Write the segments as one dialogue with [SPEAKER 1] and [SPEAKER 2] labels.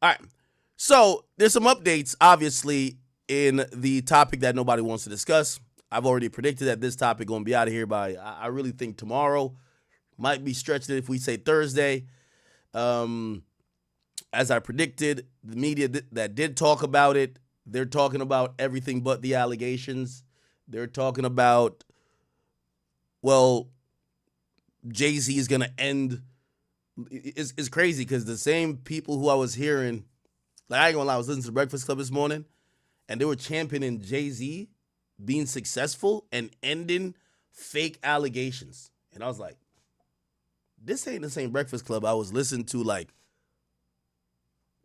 [SPEAKER 1] All right. So there's some updates, obviously, in the topic that nobody wants to discuss. I've already predicted that this topic going to be out of here by, I really think tomorrow. Might be stretched if we say Thursday. As I predicted, the media that did talk about it, they're talking about everything but the allegations. They're talking about, well, Jay-Z is going to end. It's crazy because the same people who I was hearing, like I ain't gonna lie, I was listening to the Breakfast Club this morning, and they were championing Jay-Z being successful and ending fake allegations. And I was like, this ain't the same Breakfast Club I was listening to like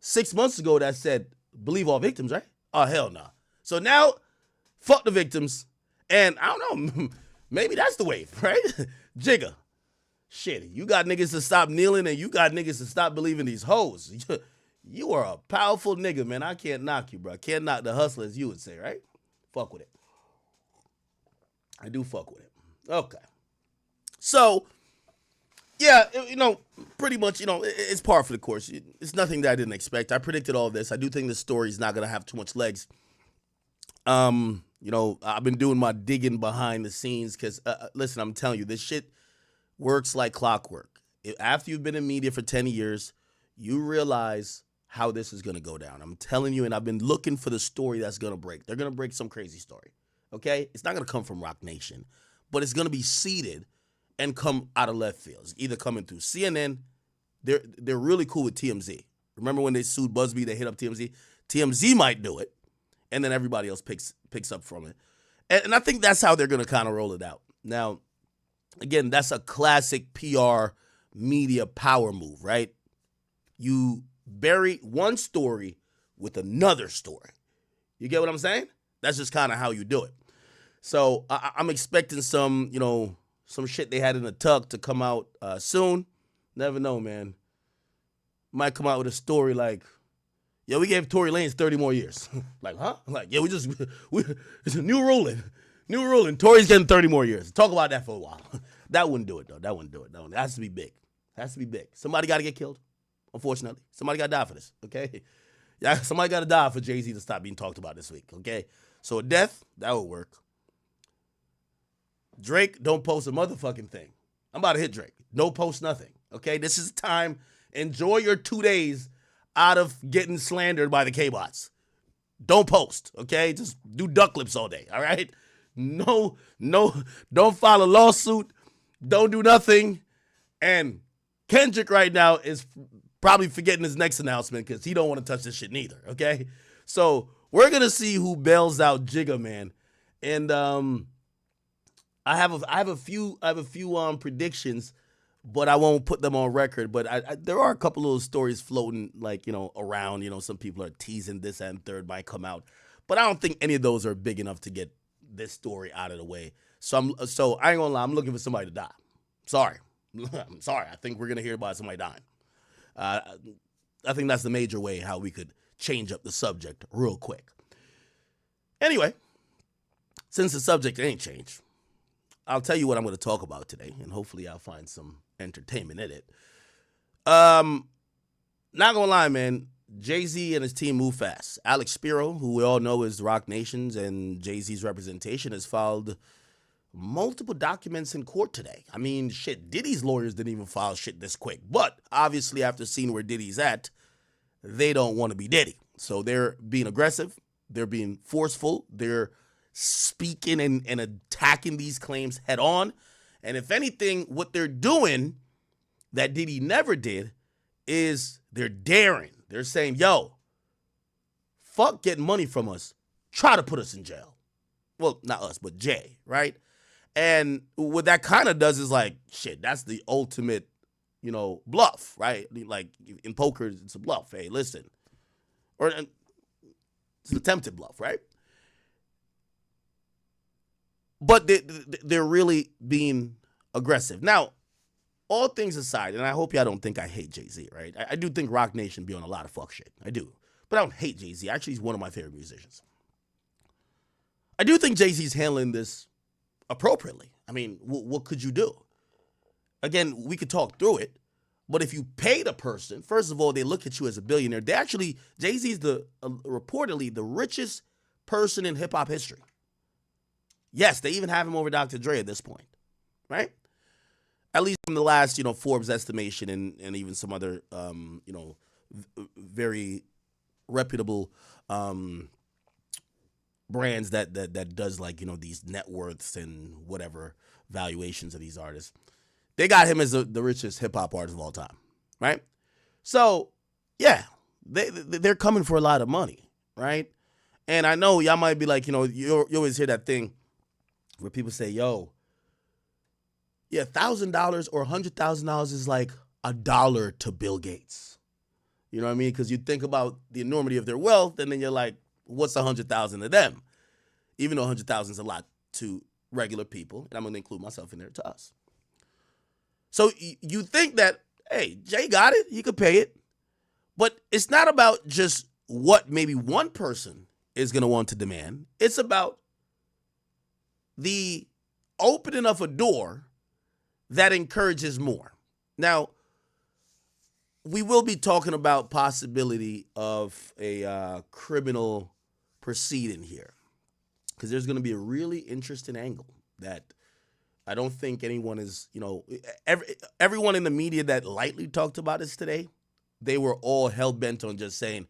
[SPEAKER 1] 6 months ago that said, believe all victims, right? Oh, hell no. Nah. So now, fuck the victims. And I don't know, maybe that's the wave, right? Jigga. Shit, you got niggas to stop kneeling and you got niggas to stop believing these hoes. You are a powerful nigga, man. I can't knock you, bro. I can't knock the hustler, as you would say, right? Fuck with it. I do fuck with it. Okay. So, yeah, pretty much, it's par for the course. It's nothing that I didn't expect. I predicted all this. I do think the story is not going to have too much legs. I've been doing my digging behind the scenes because, listen, I'm telling you, this shit works like clockwork. After you've been in media for 10 years, you realize how this is going to go down. I'm telling you, and I've been looking for the story that's going to break. They're going to break some crazy story, okay? It's not going to come from Rock Nation, but it's going to be seeded and come out of left field. It's either coming through CNN. They're really cool with TMZ. Remember when they sued Busby, they hit up TMZ? TMZ might do it, and then everybody else picks up from it. And I think that's how they're going to kind of roll it out. Now, again, that's a classic PR media power move, right? You bury one story with another story. You get what I'm saying? That's just kind of how you do it. So I'm expecting some shit they had in the tuck to come out soon. Never know, man. Might come out with a story like, yeah, we gave Tory Lanez 30 more years. Like, huh? Like, yeah, it's a new ruling. New ruling. Tory's getting 30 more years. Talk about that for a while. That wouldn't do it, though. That wouldn't do it. That has to be big. Has to be big. Somebody got to get killed, unfortunately. Somebody got to die for this, okay? Yeah, somebody got to die for Jay-Z to stop being talked about this week, okay? So a death, that would work. Drake, don't post a motherfucking thing. I'm about to hit Drake. No post nothing, okay? This is time. Enjoy your 2 days out of getting slandered by the K-bots. Don't post, okay? Just do duck lips all day, all right? No, don't file a lawsuit. Don't do nothing. And Kendrick right now is probably forgetting his next announcement because he don't want to touch this shit neither, okay? So we're going to see who bails out Jigga, man. And I have a few predictions, but I won't put them on record. But there are a couple little stories floating, like, around. Some people are teasing this and third might come out. But I don't think any of those are big enough to get this story out of the way. So I ain't gonna lie, I'm looking for somebody to die. Sorry. I'm sorry. I think we're gonna hear about somebody dying. I think that's the major way how we could change up the subject real quick. Anyway, since the subject ain't changed, I'll tell you what I'm going to talk about today, and hopefully I'll find some entertainment in it. Not gonna lie, man, Jay-Z and his team move fast. Alex Spiro, who we all know is Rock Nation's and Jay-Z's representation, has filed multiple documents in court today. I mean, shit, Diddy's lawyers didn't even file shit this quick. But obviously, after seeing where Diddy's at, they don't want to be Diddy. So they're being aggressive. They're being forceful. They're speaking and attacking these claims head on. And if anything, what they're doing that Diddy never did is they're daring. They're saying, yo, fuck getting money from us. Try to put us in jail. Well, not us, but Jay, right? And what that kind of does is like, shit, that's the ultimate, bluff, right? Like in poker, it's a bluff. Hey, listen. Or it's an attempted bluff, right? But they're really being aggressive. Now, all things aside, and I hope y'all don't think I hate Jay-Z, right? I do think Rock Nation be on a lot of fuck shit. I do. But I don't hate Jay-Z. Actually, he's one of my favorite musicians. I do think Jay-Z's handling this appropriately. I mean, what could you do? Again, we could talk through it, But if you pay the person, first of all, they look at you as a billionaire. They actually, Jay-Z's reportedly the richest person in hip hop history. Yes, they even have him over Dr. Dre at this point, right? At least from the last, Forbes estimation and even some other, very reputable brands that does like, these net worths and whatever valuations of these artists. They got him as the richest hip hop artist of all time, right? So, yeah, they're coming for a lot of money, right? And I know y'all might be like, you always hear that thing where people say, yo, yeah, $1,000 or $100,000 is like $1 to Bill Gates. You know what I mean? Because you think about the enormity of their wealth, and then you're like, what's 100,000 to them? Even though 100,000 is a lot to regular people, and I'm going to include myself in there, to us. So you think that, hey, Jay got it, he could pay it. But it's not about just what maybe one person is going to want to demand. It's about the opening of a door that encourages more. Now, we will be talking about possibility of a criminal proceeding here, because there's going to be a really interesting angle that I don't think anyone is, everyone in the media that lightly talked about this today, they were all hell-bent on just saying,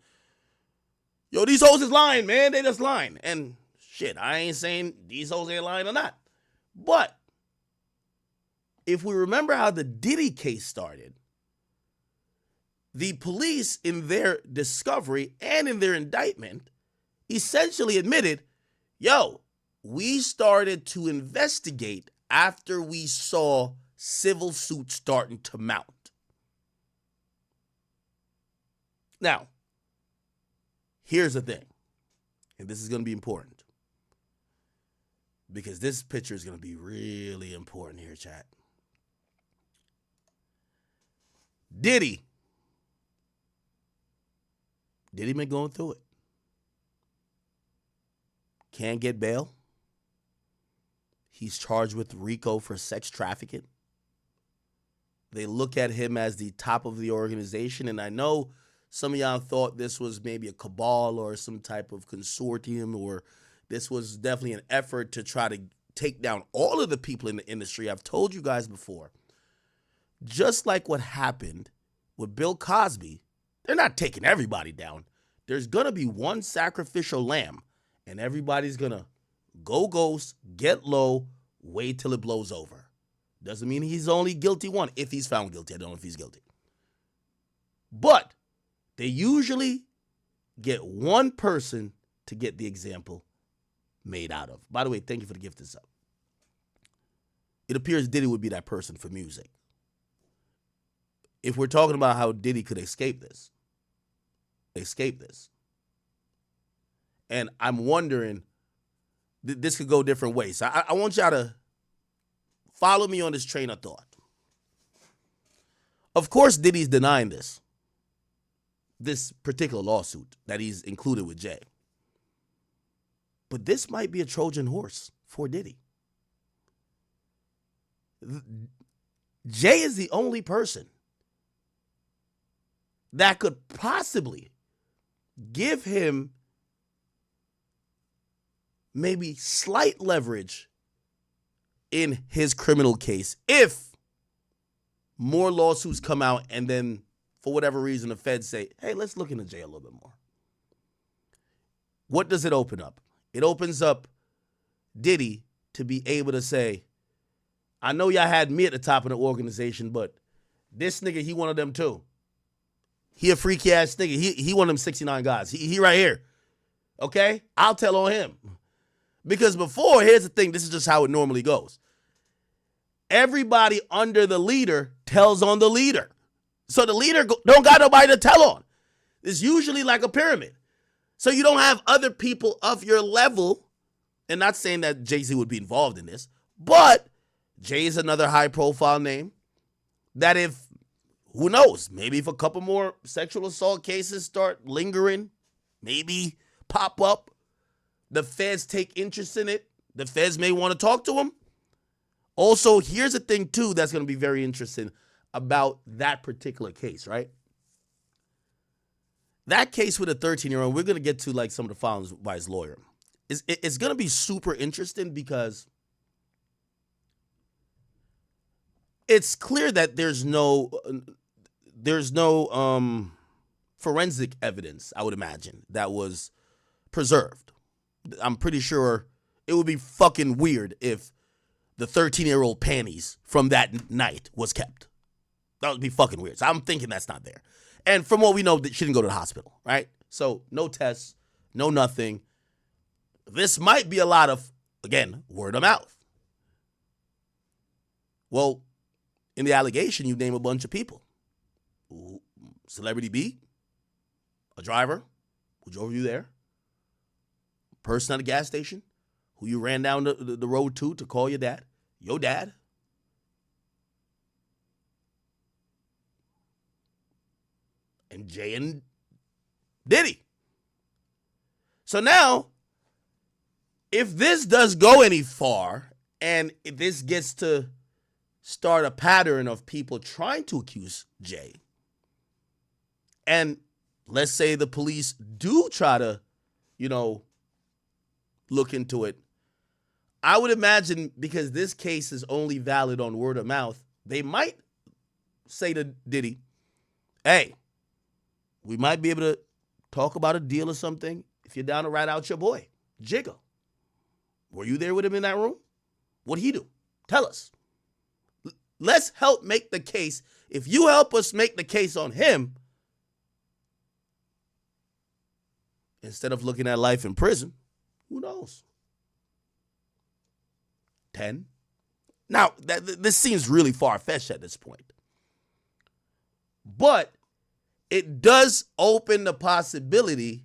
[SPEAKER 1] yo, these hoes is lying, man. They just lying. And shit, I ain't saying these hoes ain't lying or not. But if we remember how the Diddy case started, the police in their discovery and in their indictment essentially admitted, yo, we started to investigate after we saw civil suits starting to mount. Now, here's the thing, and this is going to be important, because this picture is going to be really important here, chat. Diddy been going through it. Can't get bail. He's charged with RICO for sex trafficking. They look at him as the top of the organization, and I know some of y'all thought this was maybe a cabal or some type of consortium, or this was definitely an effort to try to take down all of the people in the industry. I've told you guys before, just like what happened with Bill Cosby, they're not taking everybody down. There's going to be one sacrificial lamb, and everybody's going to go ghost, get low, wait till it blows over. Doesn't mean he's the only guilty one. If he's found guilty, I don't know if he's guilty. But they usually get one person to get the example made out of. By the way, thank you for the gift. This up. It appears Diddy would be that person for music. If we're talking about how Diddy could escape this. And I'm wondering, this could go different ways. I want y'all to follow me on this train of thought. Of course, Diddy's denying this particular lawsuit that he's included with Jay. But this might be a Trojan horse for Diddy. Jay is the only person that could possibly give him maybe slight leverage in his criminal case if more lawsuits come out and then for whatever reason the feds say, hey, let's look into Jay a little bit more. What does it open up? It opens up Diddy to be able to say, I know y'all had me at the top of the organization, but this nigga, he one of them too. He a freaky ass nigga. He one of them 69 guys. He right here. Okay? I'll tell on him. Because before, here's the thing, this is just how it normally goes. Everybody under the leader tells on the leader. So the leader don't got nobody to tell on. It's usually like a pyramid. So you don't have other people of your level, and not saying that Jay-Z would be involved in this, but Jay is another high-profile name that if, who knows, maybe if a couple more sexual assault cases start lingering, maybe pop up, the feds take interest in it, the feds may want to talk to him. Also, here's a thing, too, that's going to be very interesting. about that particular case, right? That case with a 13-year-old, we're going to get to like some of the filings by his lawyer. It's going to be super interesting because it's clear that there's no forensic evidence, I would imagine, that was preserved. I'm pretty sure it would be fucking weird if the 13-year-old panties from that night was kept. That would be fucking weird. So I'm thinking that's not there. And from what we know, she didn't go to the hospital, right? So no tests, no nothing. This might be a lot of, again, word of mouth. Well, in the allegation, you name a bunch of people. Celebrity B, a driver who drove you there, a person at a gas station who you ran down the road to call your dad, and Jay and Diddy. So now, if this does go any far, and if this gets to start a pattern of people trying to accuse Jay, and let's say the police do try to, look into it, I would imagine, because this case is only valid on word of mouth, they might say to Diddy, hey, we might be able to talk about a deal or something if you're down to rat out your boy, Jigga. Were you there with him in that room? What'd he do? Tell us. Let's help make the case. If you help us make the case on him, instead of looking at life in prison, who knows? 10? Now, this seems really far-fetched at this point. But it does open the possibility,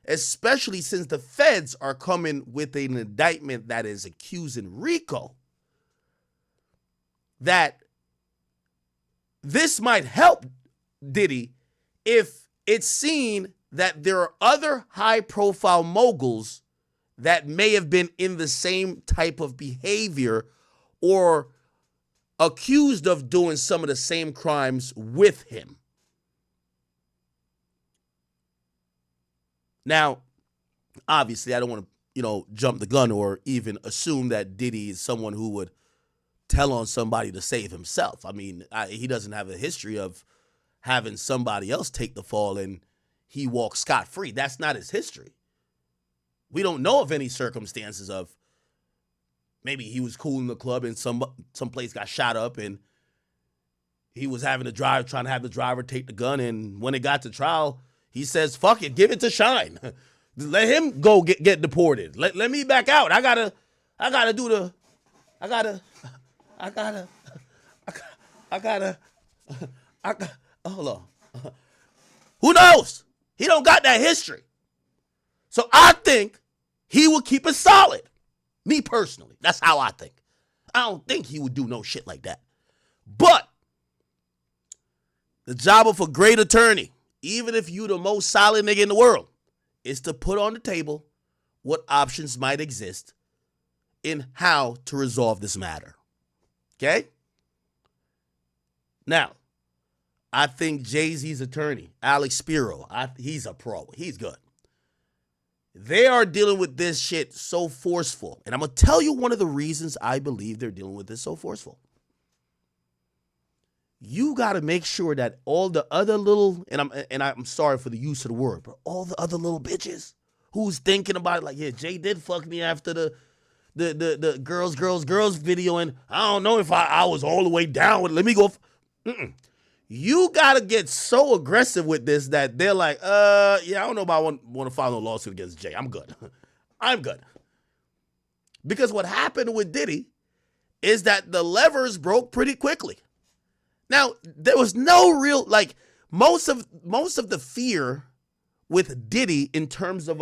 [SPEAKER 1] especially since the feds are coming with an indictment that is accusing Rico, that this might help Diddy if it's seen that there are other high-profile moguls that may have been in the same type of behavior or accused of doing some of the same crimes with him. Now, obviously, I don't want to, jump the gun or even assume that Diddy is someone who would tell on somebody to save himself. I mean, he doesn't have a history of having somebody else take the fall and he walks scot-free. That's not his history. We don't know of any circumstances of maybe he was cool in the club and some place got shot up and he was trying to have the driver take the gun, and when it got to trial, he says, fuck it, give it to Shine. Let him go get deported. Let me back out. Hold on. Who knows? He don't got that history. So I think he will keep it solid. Me personally. That's how I think. I don't think he would do no shit like that. But the job of a great attorney, even if you the most solid nigga in the world, is to put on the table what options might exist in how to resolve this matter. Okay? Now, I think Jay-Z's attorney, Alex Spiro, he's a pro. He's good. They are dealing with this shit so forceful. And I'm going to tell you one of the reasons I believe they're dealing with this so forceful. You got to make sure that all the other little, and I'm sorry for the use of the word, but all the other little bitches who's thinking about it like, yeah, Jay did fuck me after the girls video, and I don't know if I was all the way down with it. Let me go. You got to get so aggressive with this that they're like, yeah, I don't know if I want to file a lawsuit against Jay. I'm good. I'm good. Because what happened with Diddy is that the levers broke pretty quickly. Now, there was no real, like, most of the fear with Diddy in terms of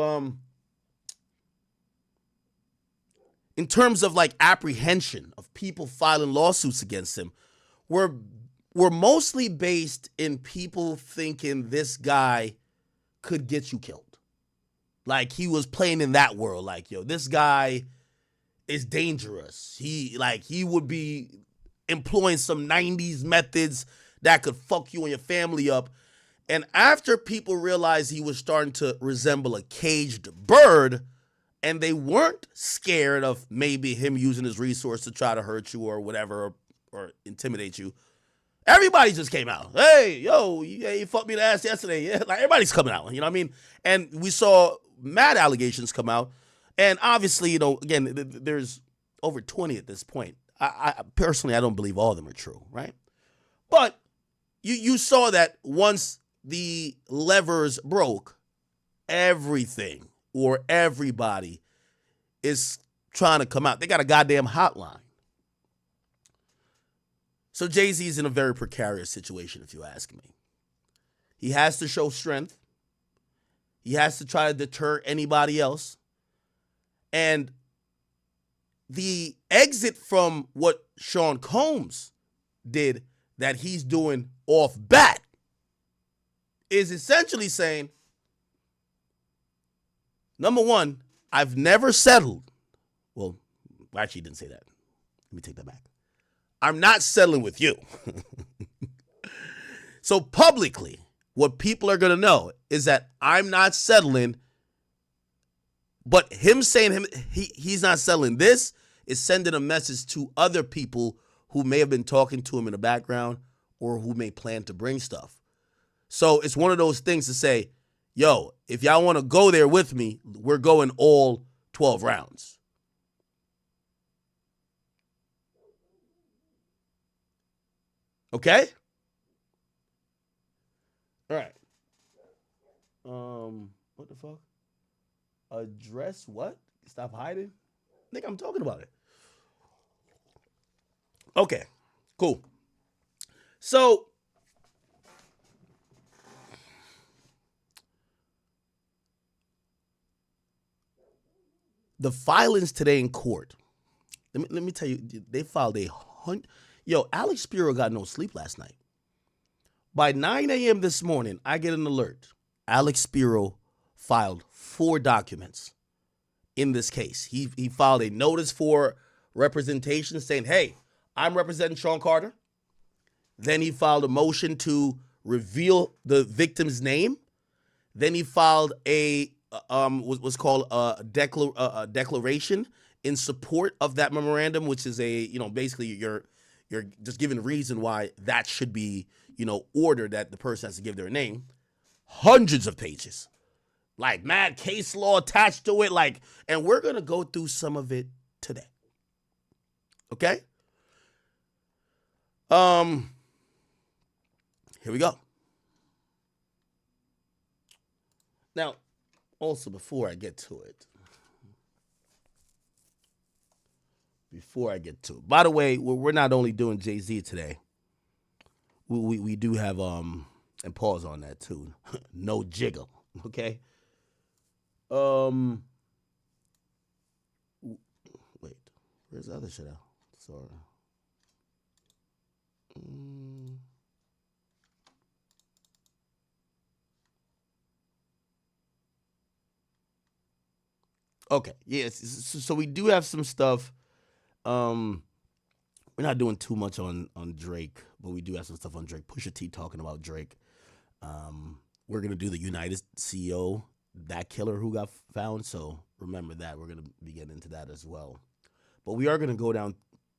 [SPEAKER 1] like apprehension of people filing lawsuits against him were mostly based in people thinking this guy could get you killed. Like, he was playing in that world. Like, yo, this guy is dangerous. He would be employing some 90s methods that could fuck you and your family up. And after people realized he was starting to resemble a caged bird, and they weren't scared of maybe him using his resource to try to hurt you or whatever, or intimidate you, everybody just came out. Hey, yo, you fucked me in the ass yesterday. Yeah, like everybody's coming out, you know what I mean? And we saw mad allegations come out. And obviously, you know, again, there's over 20 at this point. I personally, I don't believe all of them are true, right? But you saw that once the levers broke, everything or everybody is trying to come out. They got a goddamn hotline. So Jay-Z's in a very precarious situation, if you ask me. He has to show strength. He has to try to deter anybody else. And the exit from what Sean Combs did that he's doing off bat is essentially saying, number one, I've never settled. Well, actually, he didn't say that. Let me take that back. I'm not settling with you. So publicly, what people are going to know is that I'm not settling. But him saying he's not settling this is sending a message to other people who may have been talking to him in the background or who may plan to bring stuff. So it's one of those things to say, yo, if y'all want to go there with me, we're going all 12 rounds. Okay? All right. What the fuck? Address what? Stop hiding? Nigga, I'm talking about it. Okay, cool. So, the filings today in court. Let me tell you, they filed a hunt. Yo, Alex Spiro got no sleep last night. By 9 a.m. this morning, I get an alert. Alex Spiro filed 4 documents in this case. He filed a notice for representation saying, hey, I'm representing Sean Carter. Then he filed a motion to reveal the victim's name. Then he filed a what's called a declaration in support of that memorandum, which is a, you know, basically you're just giving a reason why that should be, you know, ordered that the person has to give their name. Hundreds of pages. Like mad case law attached to it, like, and we're gonna go through some of it today. Okay? Here we go. Now, also before I get to it, by the way, we're not only doing Jay-Z today. We do have and pause on that too. No jiggle, okay? Wait, where's the other shit out? Sorry. Okay, yes. So we do have some stuff. We're not doing too much on Drake, but we do have some stuff on Drake. Pusha T talking about Drake. We're gonna do the United CEO, that killer who got found. So remember that. We're gonna be getting into that as well. But we are gonna go down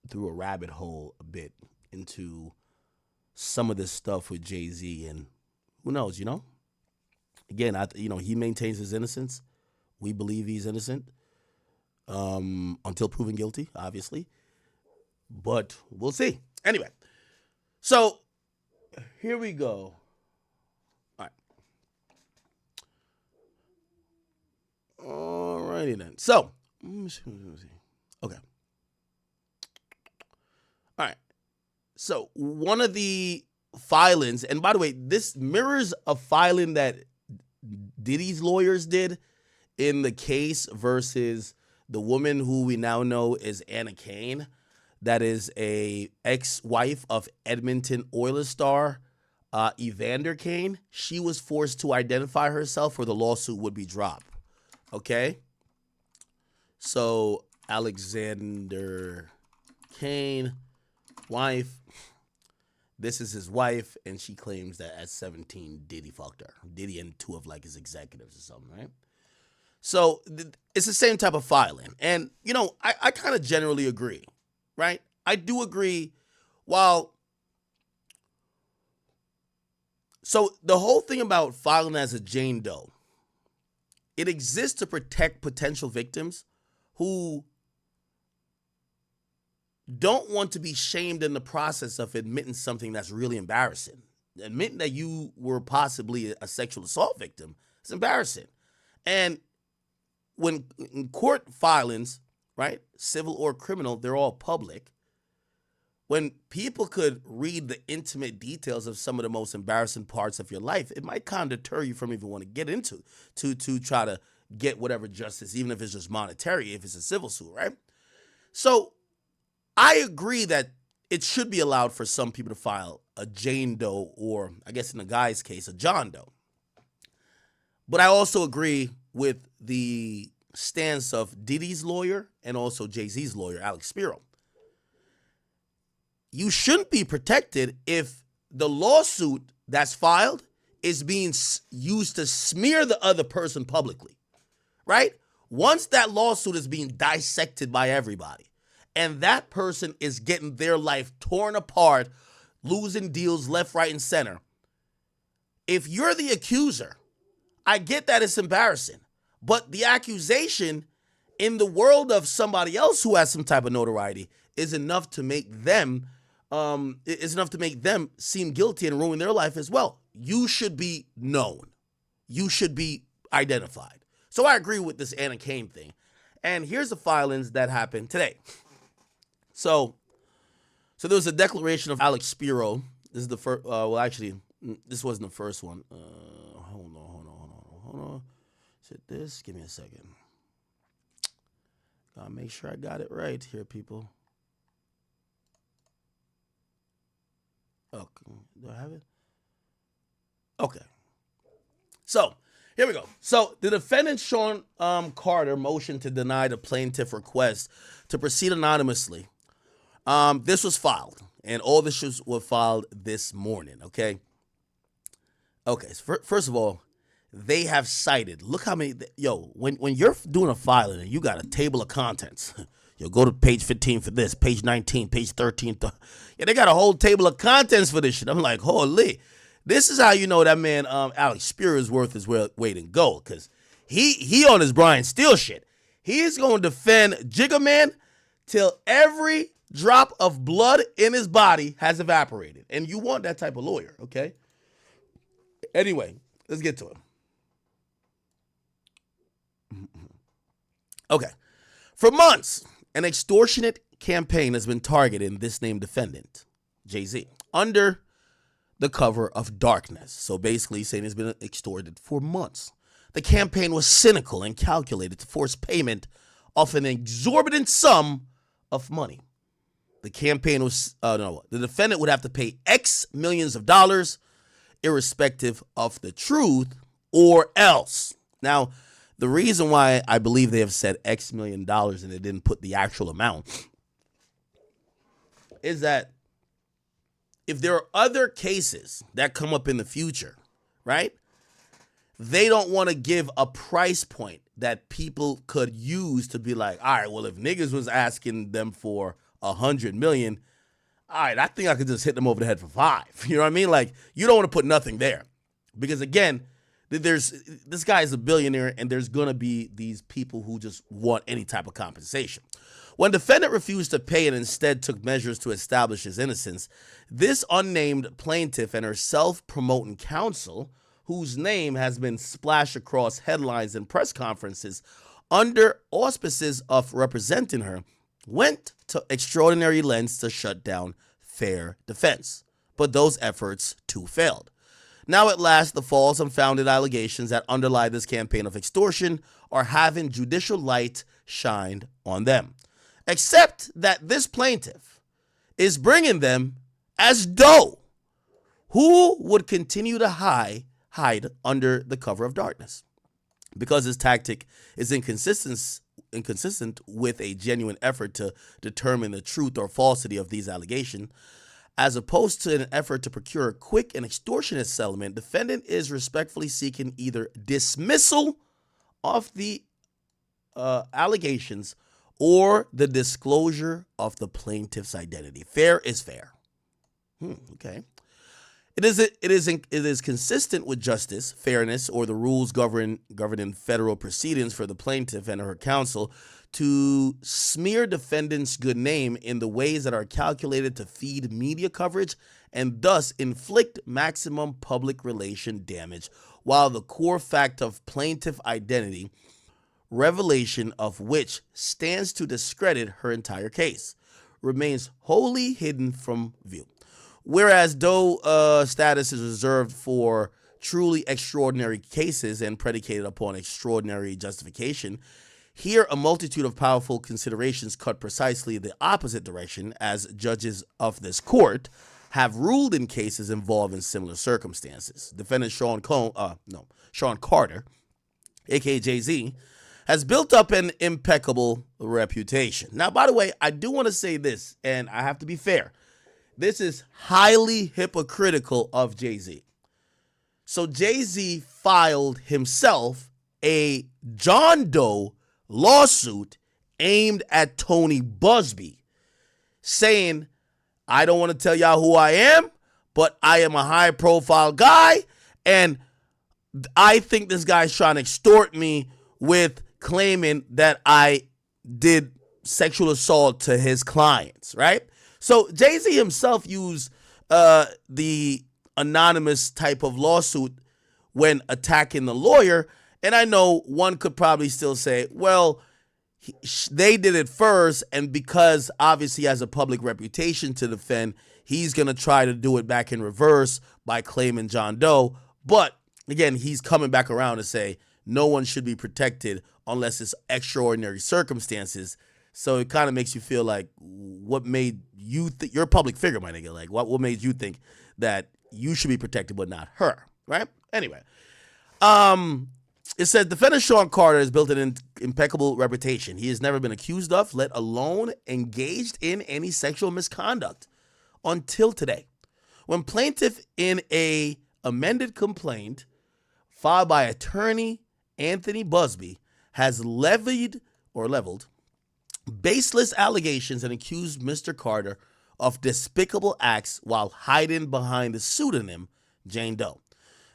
[SPEAKER 1] through a rabbit hole a bit into some of this stuff with Jay-Z, and who knows, you know? Again, he maintains his innocence. We believe he's innocent until proven guilty, obviously. But we'll see. Anyway, so here we go. All right. All righty then. So, let me see. Okay. All right. So, one of the filings, and by the way, this mirrors a filing that Diddy's lawyers did in the case versus the woman who we now know is Anna Kane, that is a ex-wife of Edmonton Oilers star Evander Kane. She was forced to identify herself or the lawsuit would be dropped. Okay? So Alexander Kane wife. This is his wife, and she claims that at 17, Diddy fucked her. Diddy and two of like his executives or something, right? So it's the same type of filing. And, you know, I kind of generally agree, right? I do agree. So the whole thing about filing as a Jane Doe, it exists to protect potential victims who don't want to be shamed in the process of admitting something that's really embarrassing. Admitting that you were possibly a sexual assault victim is embarrassing. And when in court filings, right, civil or criminal, they're all public. When people could read the intimate details of some of the most embarrassing parts of your life, it might kind of deter you from even want to get into to try to get whatever justice, even if it's just monetary, if it's a civil suit, right? So I agree that it should be allowed for some people to file a Jane Doe or, I guess in the guy's case, a John Doe. But I also agree with the stance of Diddy's lawyer and also Jay-Z's lawyer, Alex Spiro. You shouldn't be protected if the lawsuit that's filed is being used to smear the other person publicly, right? Once that lawsuit is being dissected by everybody, and that person is getting their life torn apart, losing deals left, right, and center. If you're the accuser, I get that it's embarrassing. But the accusation in the world of somebody else who has some type of notoriety is enough to make them seem guilty and ruin their life as well. You should be known. You should be identified. So I agree with this Anna Cain thing. And here's the filings that happened today. So there was a declaration of Alex Spiro. This is the first. This wasn't the first one. Hold on. Is it this? Give me a second. Gotta make sure I got it right here, people. Okay, do I have it? Okay. So here we go. So the defendant, Sean Carter, motioned to deny the plaintiff request to proceed anonymously. This was filed, and all the issues were filed this morning, okay? Okay, so first of all, they have cited, look how many, when you're doing a filing and you got a table of contents, you'll go to page 15 for this, page 19, page 13. They got a whole table of contents for this shit. I'm like, holy, this is how you know that man, Alex Spiro, is worth his weight in gold, because he on his Brian Steele shit. He is going to defend Jigga Man till every drop of blood in his body has evaporated. And you want that type of lawyer, okay? Anyway, let's get to it. Okay. For months, an extortionate campaign has been targeting this named defendant, Jay-Z, under the cover of darkness. So basically saying he's been extorted for months. The campaign was cynical and calculated to force payment of an exorbitant sum of money. The campaign was, the defendant would have to pay X millions of dollars, irrespective of the truth, or else. Now, the reason why I believe they have said X million dollars and they didn't put the actual amount is that if there are other cases that come up in the future, right, they don't want to give a price point that people could use to be like, all right, well, if niggas was asking them for 100 million, all right, I think I could just hit them over the head for 5. You know what I mean? Like, you don't want to put nothing there. Because again, this guy is a billionaire, and there's going to be these people who just want any type of compensation. When defendant refused to pay and instead took measures to establish his innocence, this unnamed plaintiff and her self-promoting counsel, whose name has been splashed across headlines and press conferences under auspices of representing her, went to extraordinary lengths to shut down fair defense. But those efforts too failed. Now at last, the false, unfounded allegations that underlie this campaign of extortion are having judicial light shined on them. Except that this plaintiff is bringing them as Doe, who would continue to hide under the cover of darkness. Because his tactic is inconsistent inconsistent with a genuine effort to determine the truth or falsity of these allegations. As opposed to an effort to procure a quick and extortionate settlement, defendant is respectfully seeking either dismissal of the allegations or the disclosure of the plaintiff's identity. Fair is fair. Okay. It is consistent with justice, fairness, or the rules governing federal proceedings for the plaintiff and her counsel to smear defendant's good name in the ways that are calculated to feed media coverage and thus inflict maximum public relation damage, while the core fact of plaintiff identity, revelation of which stands to discredit her entire case, remains wholly hidden from view. Whereas though status is reserved for truly extraordinary cases and predicated upon extraordinary justification, here a multitude of powerful considerations cut precisely the opposite direction, as judges of this court have ruled in cases involving similar circumstances. Defendant Sean Carter, aka Jay-Z, has built up an impeccable reputation. Now, by the way, I do want to say this, and I have to be fair. This is highly hypocritical of Jay-Z. So Jay-Z filed himself a John Doe lawsuit aimed at Tony Busby, saying, I don't want to tell y'all who I am, but I am a high-profile guy, and I think this guy's trying to extort me with claiming that I did sexual assault to his clients, right? So Jay-Z himself used the anonymous type of lawsuit when attacking the lawyer. And I know one could probably still say, well, they did it first, and because obviously he has a public reputation to defend, he's going to try to do it back in reverse by claiming John Doe. But again, he's coming back around to say no one should be protected unless it's extraordinary circumstances. So it kind of makes you feel like, what made you think, you're a public figure, my nigga, like what made you think that you should be protected but not her, right? Anyway, it says defendant Sean Carter has built an impeccable reputation. He has never been accused of, let alone engaged in, any sexual misconduct until today, when plaintiff in a amended complaint filed by attorney Anthony Busby has leveled baseless allegations and accused Mr. Carter of despicable acts while hiding behind the pseudonym Jane Doe.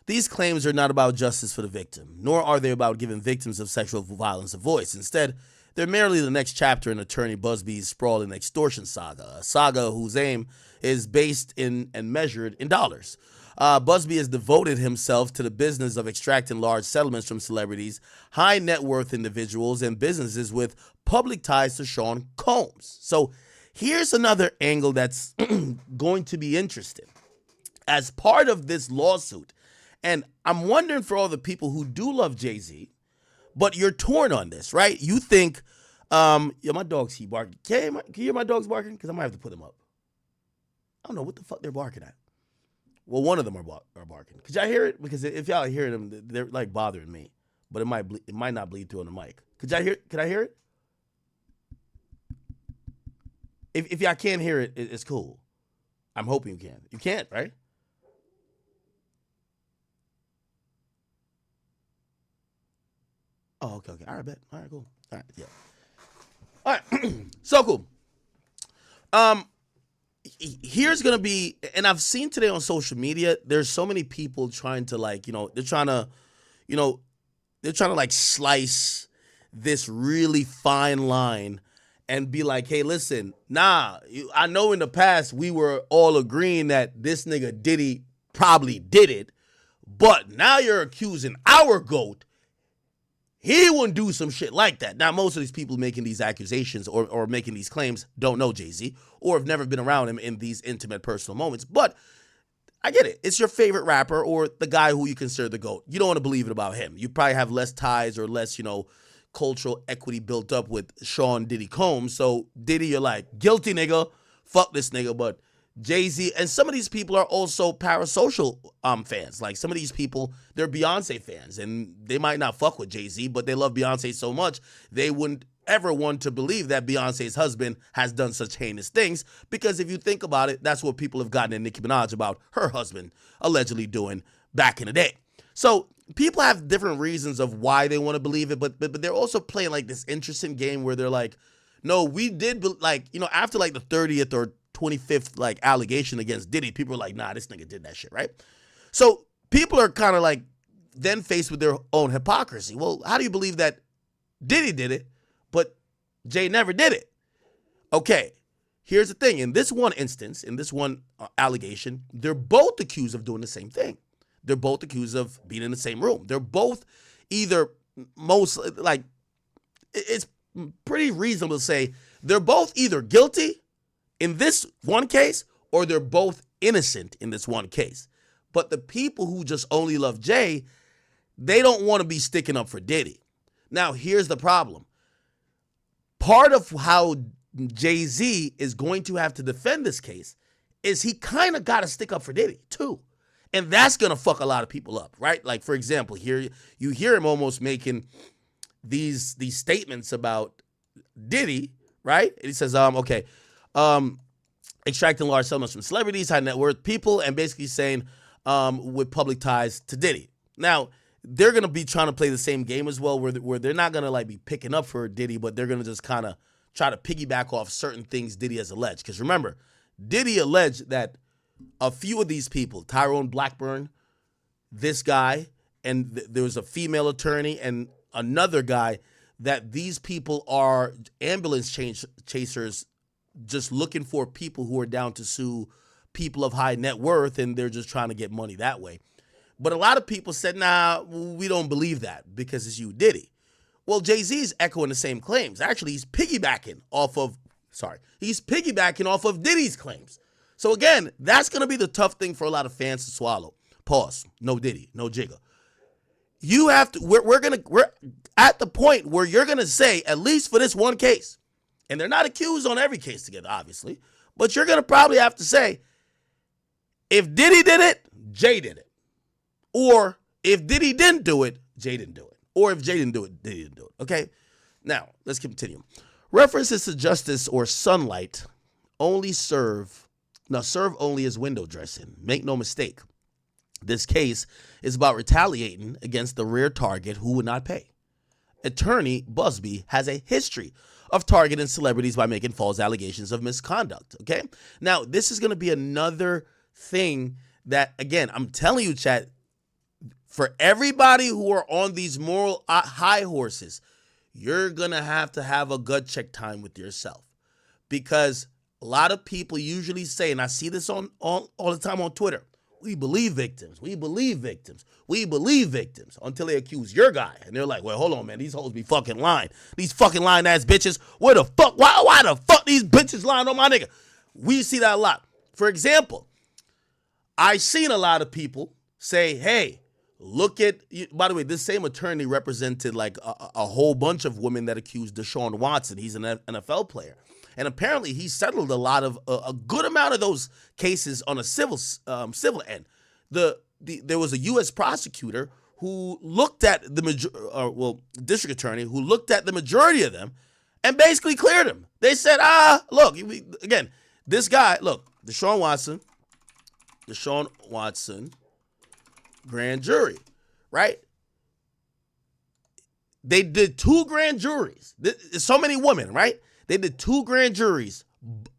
[SPEAKER 1] These claims are not about justice for the victim, nor are they about giving victims of sexual violence a voice. Instead, they're merely the next chapter in attorney Busby's sprawling extortion saga, a saga whose aim is based in and measured in dollars. Busby has devoted himself to the business of extracting large settlements from celebrities, high net worth individuals, and businesses with public ties to Sean Combs. So here's another angle that's going to be interesting. As part of this lawsuit, and I'm wondering for all the people who do love Jay-Z, but you're torn on this, right? You think, my dogs keep barking. Can you hear my dogs barking? Because I might have to put them up. I don't know what the fuck they're barking at. Well, one of them are barking. Could y'all hear it? Because if y'all hear them, they're like bothering me. But it might not bleed through on the mic. Could I hear it? If y'all can't hear it, it's cool. I'm hoping you can. You can't, right? Oh, okay. All right, bet. All right, cool. All right, yeah. All right, so cool. Here's gonna be, and I've seen today on social media, there's so many people trying to they're trying to like slice this really fine line and be like, hey, listen, I know in the past we were all agreeing that this nigga Diddy probably did it, but now you're accusing our GOAT. He wouldn't do some shit like that. Now, most of these people making these accusations or making these claims don't know Jay-Z or have never been around him in these intimate personal moments. But I get it. It's your favorite rapper or the guy who you consider the GOAT. You don't want to believe it about him. You probably have less ties or less, cultural equity built up with Sean Diddy Combs. So Diddy, you're like, guilty nigga, fuck this nigga. But Jay-Z, and some of these people are also parasocial fans. Like some of these people, they're Beyonce fans, and they might not fuck with Jay-Z, but they love Beyonce so much they wouldn't ever one to believe that Beyonce's husband has done such heinous things, because if you think about it, that's what people have gotten at Nicki Minaj about her husband allegedly doing back in the day. So people have different reasons of why they want to believe it, but they're also playing like this interesting game where they're like, no, we did, like, you know, after like the 30th or 25th like allegation against Diddy, people are like, nah, this nigga did that shit, right? So people are kind of like then faced with their own hypocrisy. Well, how do you believe that Diddy did it, but Jay never did it? Okay, here's the thing. In this one instance, in this one allegation, they're both accused of doing the same thing. They're both accused of being in the same room. They're both either it's pretty reasonable to say they're both either guilty in this one case or they're both innocent in this one case. But the people who just only love Jay, they don't want to be sticking up for Diddy. Now, here's the problem. Part of how Jay-Z is going to have to defend this case is he kind of got to stick up for Diddy, too. And that's going to fuck a lot of people up, right? Like, for example, here you hear him almost making these statements about Diddy, right? And he says, extracting large settlements from celebrities, high net worth people, and basically saying with public ties to Diddy. Now, they're going to be trying to play the same game as well, where they're not going to like be picking up for Diddy, but they're going to just kind of try to piggyback off certain things Diddy has alleged. Because remember, Diddy alleged that a few of these people, Tyrone Blackburn, this guy, and there was a female attorney and another guy, that these people are ambulance chasers just looking for people who are down to sue people of high net worth, and they're just trying to get money that way. But a lot of people said, nah, we don't believe that because it's you, Diddy. Well, Jay-Z's echoing the same claims. Actually, he's piggybacking off of Diddy's claims. So again, that's going to be the tough thing for a lot of fans to swallow. Pause. No Diddy, no Jigga. You have to, we're at the point where you're going to say, at least for this one case, and they're not accused on every case together, obviously, but you're going to probably have to say, if Diddy did it, Jay did it. Or if Diddy didn't do it, Jay didn't do it. Or if Jay didn't do it, Diddy didn't do it. Okay? Now, let's continue. References to justice or sunlight serve only as window dressing. Make no mistake. This case is about retaliating against the rare target who would not pay. Attorney Busby has a history of targeting celebrities by making false allegations of misconduct. Okay? Now, this is going to be another thing that, again, I'm telling you, chat, for everybody who are on these moral high horses, you're going to have a gut check time with yourself. Because a lot of people usually say, and I see this on all the time on Twitter, we believe victims, we believe victims, we believe victims, until they accuse your guy. And they're like, well, hold on, man, these hoes be fucking lying. These fucking lying ass bitches, why the fuck these bitches lying on my nigga? We see that a lot. For example, I've seen a lot of people say, hey, look at, by the way, this same attorney represented like a whole bunch of women that accused Deshaun Watson. He's an NFL player. And apparently he settled a good amount of those cases on a civil end. There was a U.S. prosecutor who looked at district attorney who looked at the majority of them and basically cleared them. They said, look, again, this guy, look, Deshaun Watson, grand jury, right? They did 2 grand juries. So many women, right? They did 2 grand juries,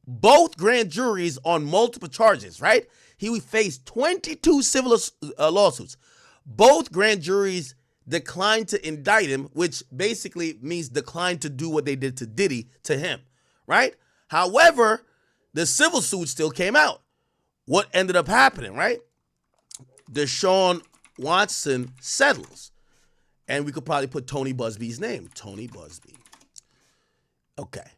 [SPEAKER 1] both grand juries on multiple charges, right? He faced 22 civil lawsuits. Both grand juries declined to indict him, which basically means declined to do what they did to Diddy to him, right? However, the civil suit still came out. What ended up happening, right? Deshaun Watson settles. And we could probably put Tony Busby's name. Tony Busby. Okay.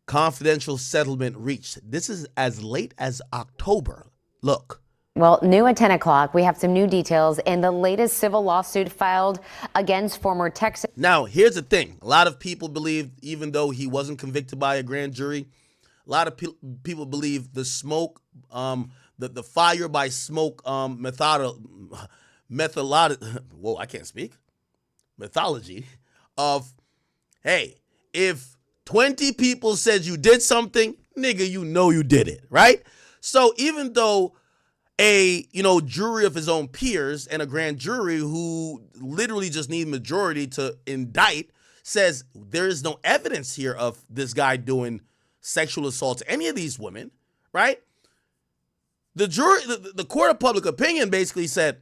[SPEAKER 1] Confidential settlement reached. This is as late as October. Look.
[SPEAKER 2] Well, new at 10 o'clock, we have some new details in the latest civil lawsuit filed against former Texas.
[SPEAKER 1] Now, here's the thing. A lot of people believe, even though he wasn't convicted by a grand jury, a lot of people believe the smoke, the fire by smoke methodology of, hey, if 20 people said you did something, nigga, you know you did it, right? So even though a, jury of his own peers and a grand jury who literally just need majority to indict says there is no evidence here of this guy doing sexual assault to any of these women, right? The jury, the court of public opinion basically said,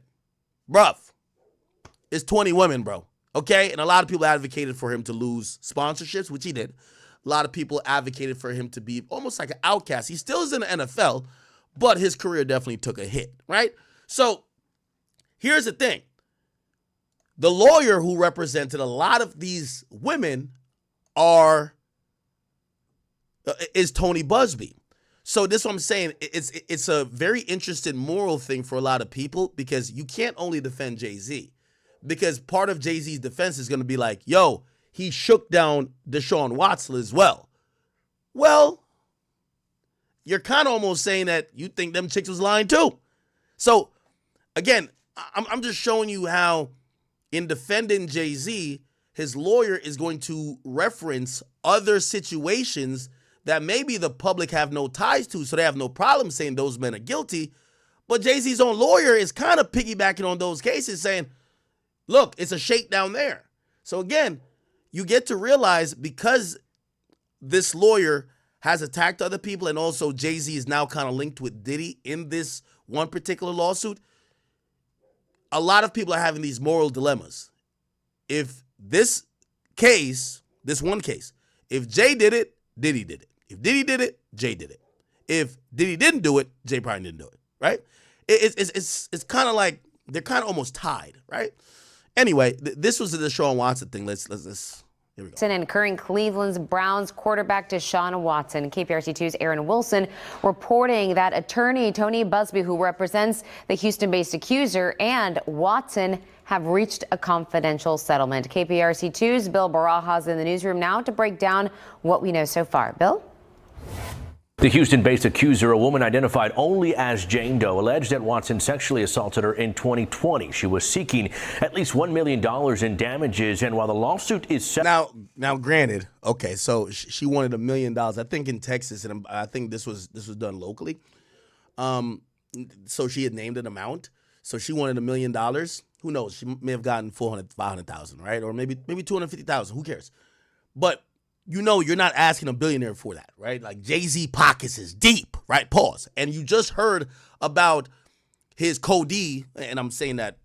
[SPEAKER 1] bruv, it's 20 women, bro. Okay? And a lot of people advocated for him to lose sponsorships, which he did. A lot of people advocated for him to be almost like an outcast. He still is in the NFL, but his career definitely took a hit, right? So here's the thing. The lawyer who represented a lot of these women is Tony Busby. So this is what I'm saying. It's a very interesting moral thing for a lot of people because you can't only defend Jay-Z. Because part of Jay-Z's defense is going to be like, yo, he shook down Deshaun Watson as well. Well, you're kind of almost saying that you think them chicks was lying too. So, again, I'm just showing you how in defending Jay-Z, his lawyer is going to reference other situations that maybe the public have no ties to, so they have no problem saying those men are guilty. But Jay-Z's own lawyer is kind of piggybacking on those cases saying, look, it's a shakedown there. So again, you get to realize because this lawyer has attacked other people and also Jay-Z is now kind of linked with Diddy in this one particular lawsuit, a lot of people are having these moral dilemmas. If this one case, if Jay did it, Diddy did it. If Diddy did it, Jay did it. If Diddy didn't do it, Jay probably didn't do it, right? It's kind of like they're kind of almost tied, right? Anyway, this was the Deshaun Watson thing. Let's here we go.
[SPEAKER 2] And current Cleveland's Browns quarterback Deshaun Watson. KPRC2's Aaron Wilson reporting that attorney Tony Busby, who represents the Houston-based accuser, and Watson have reached a confidential settlement. KPRC2's Bill Barajas in the newsroom now to break down what we know so far. Bill?
[SPEAKER 3] The Houston-based accuser, a woman identified only as Jane Doe, alleged that Watson sexually assaulted her in 2020. She was seeking at least $1 million in damages, and while the lawsuit is set...
[SPEAKER 1] Now, granted, okay, so she wanted $1 million. I think in Texas, and I think this was done locally. So she had named an amount. So she wanted $1 million. Who knows? She may have gotten 500,000, right? Or maybe 250,000. Who cares? But you're not asking a billionaire for that, right? Like Jay-Z pockets is deep, right? Pause. And you just heard about his co-D, and I'm saying that,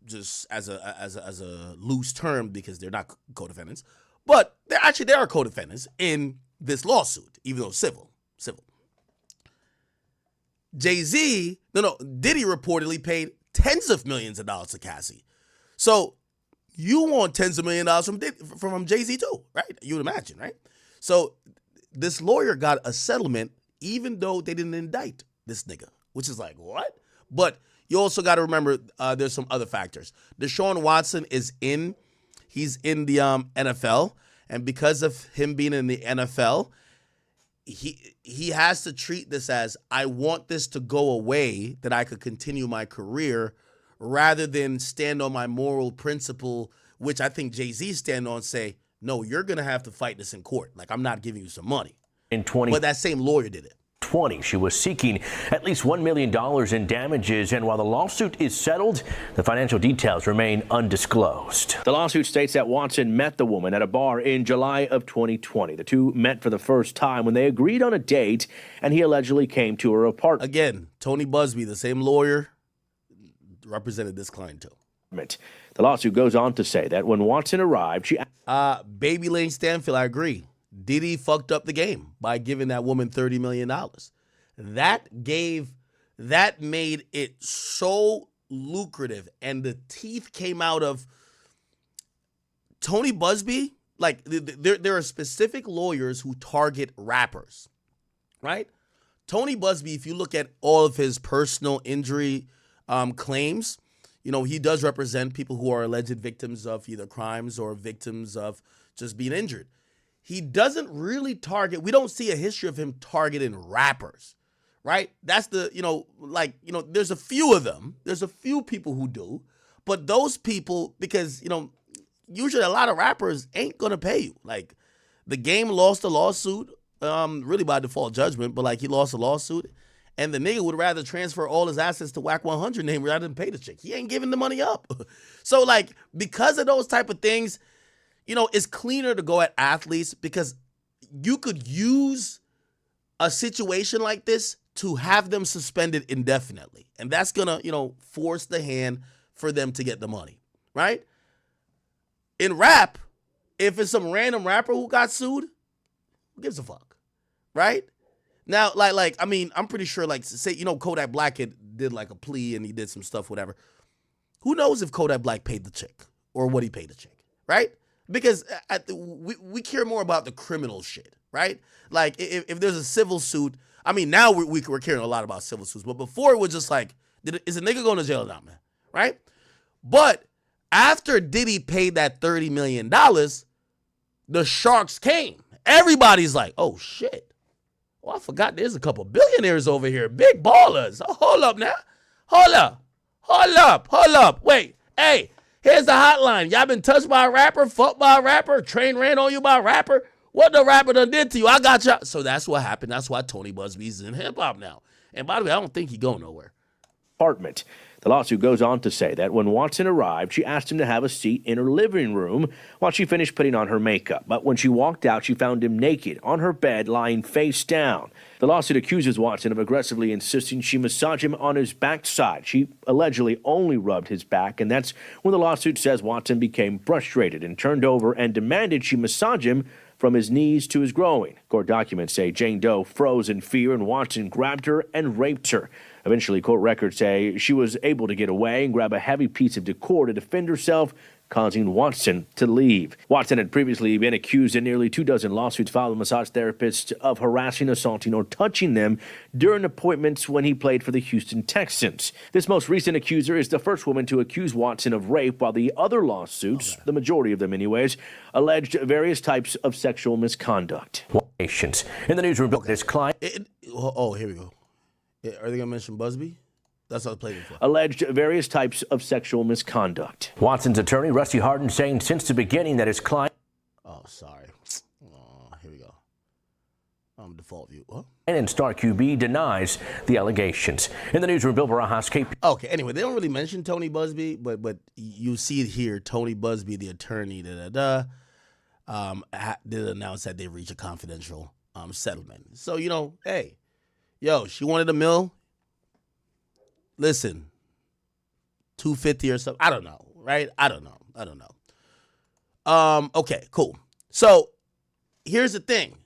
[SPEAKER 1] just as a loose term because they're not co-defendants, but they are co-defendants in this lawsuit, even though civil. Diddy reportedly paid tens of millions of dollars to Cassie. So you want tens of millions of dollars from Jay-Z too, right? You would imagine, right? So this lawyer got a settlement even though they didn't indict this nigga, which is like, what? But you also got to remember there's some other factors. Deshaun Watson he's in the NFL, and because of him being in the NFL, he has to treat this as, I want this to go away, that I could continue my career, rather than stand on my moral principle, which I think Jay-Z stand on, say, no, you're going to have to fight this in court. Like, I'm not giving you some money. But that same lawyer did it.
[SPEAKER 3] She was seeking at least $1 million in damages, and while the lawsuit is settled, the financial details remain undisclosed. The lawsuit states that Watson met the woman at a bar in July of 2020. The two met for the first time when they agreed on a date, and he allegedly came to her apartment.
[SPEAKER 1] Again, Tony Busby, the same lawyer, represented this client too.
[SPEAKER 3] The lawsuit goes on to say that when Watson arrived, she...
[SPEAKER 1] Baby Lane Stanfield, I agree. Diddy fucked up the game by giving that woman $30 million. That made it so lucrative, and the teeth came out of Tony Busby. Like, there are specific lawyers who target rappers, right? Tony Busby, if you look at all of his personal injury claims, he does represent people who are alleged victims of either crimes or victims of just being injured. He doesn't really target, we don't see a history of him targeting rappers, right? That's there's a few of them. There's a few people who do, but those people, because, usually a lot of rappers ain't going to pay you. Like, The game lost the lawsuit, really by default judgment, but like he lost the lawsuit. And the nigga would rather transfer all his assets to WAC 100 name rather than pay the chick. He ain't giving the money up. So like, because of those type of things, you know, it's cleaner to go at athletes because you could use a situation like this to have them suspended indefinitely. And that's going to, you know, force the hand for them to get the money, right? In rap, if it's some random rapper who got sued, who gives a fuck, right? Now, like, I mean, I'm pretty sure, like, say, you know, Kodak Black did like a plea and he did some stuff, whatever. Who knows if Kodak Black paid the chick or what he paid the chick, right? Because we care more about the criminal shit, right? Like, if there's a civil suit, I mean, now we're caring a lot about civil suits, but before it was just like, is a nigga going to jail or not, man, right? But after Diddy paid that $30 million, the sharks came. Everybody's like, oh, shit. Oh, I forgot there's a couple billionaires over here. Big ballers. Oh, hold up now. Hold up. Wait. Hey, here's the hotline. Y'all been touched by a rapper, fucked by a rapper, train ran on you by a rapper? What the rapper done did to you? I got y'all. So that's what happened. That's why Tony Busby's in hip-hop now. And by the way, I don't think he go nowhere.
[SPEAKER 3] Apartment. The lawsuit goes on to say that when Watson arrived, she asked him to have a seat in her living room while she finished putting on her makeup. But when she walked out, she found him naked on her bed, lying face down. The lawsuit accuses Watson of aggressively insisting she massage him on his backside. She allegedly only rubbed his back, and that's when the lawsuit says Watson became frustrated and turned over and demanded she massage him from his knees to his groin. Court documents say Jane Doe froze in fear and Watson grabbed her and raped her. Eventually, court records say she was able to get away and grab a heavy piece of decor to defend herself, causing Watson to leave. Watson had previously been accused in nearly 24 lawsuits filed with massage therapists of harassing, assaulting, or touching them during appointments when he played for the Houston Texans. This most recent accuser is the first woman to accuse Watson of rape, while the other lawsuits, the majority of them anyways, alleged various types of sexual misconduct. In the newsroom, this client...
[SPEAKER 1] Oh, here we go. Are they going to mention Busby? That's what I was playing for.
[SPEAKER 3] Alleged various types of sexual misconduct. Watson's attorney, Rusty Hardin, saying since the beginning that his client...
[SPEAKER 1] Oh, sorry. Oh, here we go. Default view. What?
[SPEAKER 3] And Star QB denies the allegations. In the newsroom, Bill Barajas, KP.
[SPEAKER 1] Okay, anyway, they don't really mention Tony Busby, but you see it here. Tony Busby, the attorney, did announce that they reached a confidential settlement. So, you know, hey, yo, she wanted $1 million. Listen, 250 or something. I don't know, right? I don't know. Okay, cool. So here's the thing.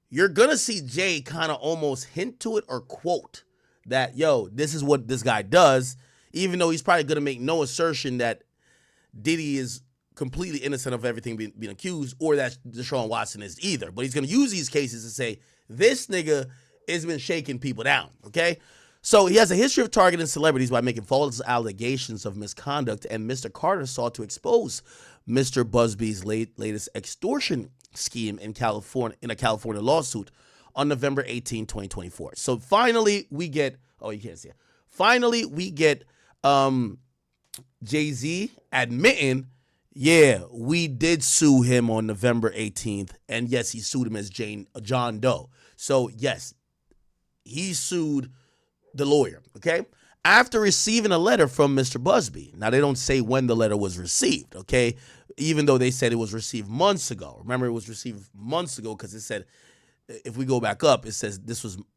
[SPEAKER 1] You're going to see Jay kind of almost hint to it or quote that, yo, this is what this guy does, even though he's probably going to make no assertion that Diddy is completely innocent of everything being accused or that Deshaun Watson is either. But he's going to use these cases to say, this nigga has been shaking people down, okay? So he has a history of targeting celebrities by making false allegations of misconduct, and Mr. Carter sought to expose Mr. Busby's latest extortion scheme in a California lawsuit on November 18, 2024. So finally we get, oh, you can't see it. Finally we get Jay-Z admitting, yeah, we did sue him on November 18th, and yes, he sued him as John Doe. So yes, he sued the lawyer, okay? After receiving a letter from Mr. Busby. Now, they don't say when the letter was received, okay? Even though they said it was received months ago. Remember, it was received months ago because it said, if we go back up, it says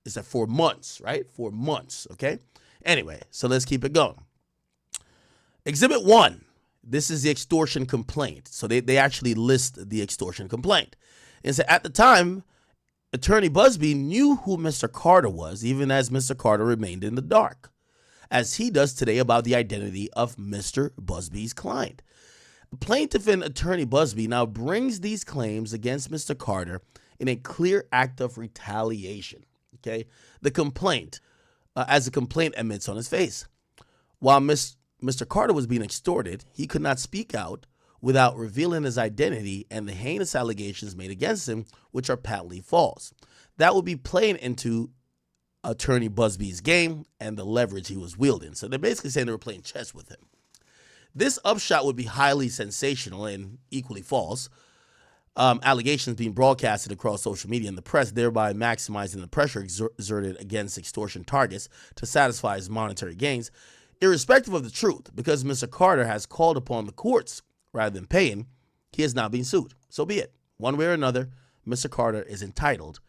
[SPEAKER 1] it's at 4 months, right? 4 months, okay? Anyway, so let's keep it going. Exhibit 1. This is the extortion complaint. So they actually list the extortion complaint. And so at the time, Attorney Busby knew who Mr. Carter was, even as Mr. Carter remained in the dark, as he does today about the identity of Mr. Busby's client. Plaintiff and Attorney Busby now brings these claims against Mr. Carter in a clear act of retaliation. Okay, the complaint, as the complaint admits on his face, while Mr. Carter was being extorted, he could not speak out without revealing his identity and the heinous allegations made against him, which are patently false. That would be playing into Attorney Busby's game and the leverage he was wielding. So they're basically saying they were playing chess with him. This upshot would be highly sensational and equally false. allegations being broadcasted across social media and the press, thereby maximizing the pressure exerted against extortion targets to satisfy his monetary gains, irrespective of the truth, because Mr. Carter has called upon the courts rather than paying, he is now being sued. So be it. One way or another, Mr. Carter is entitled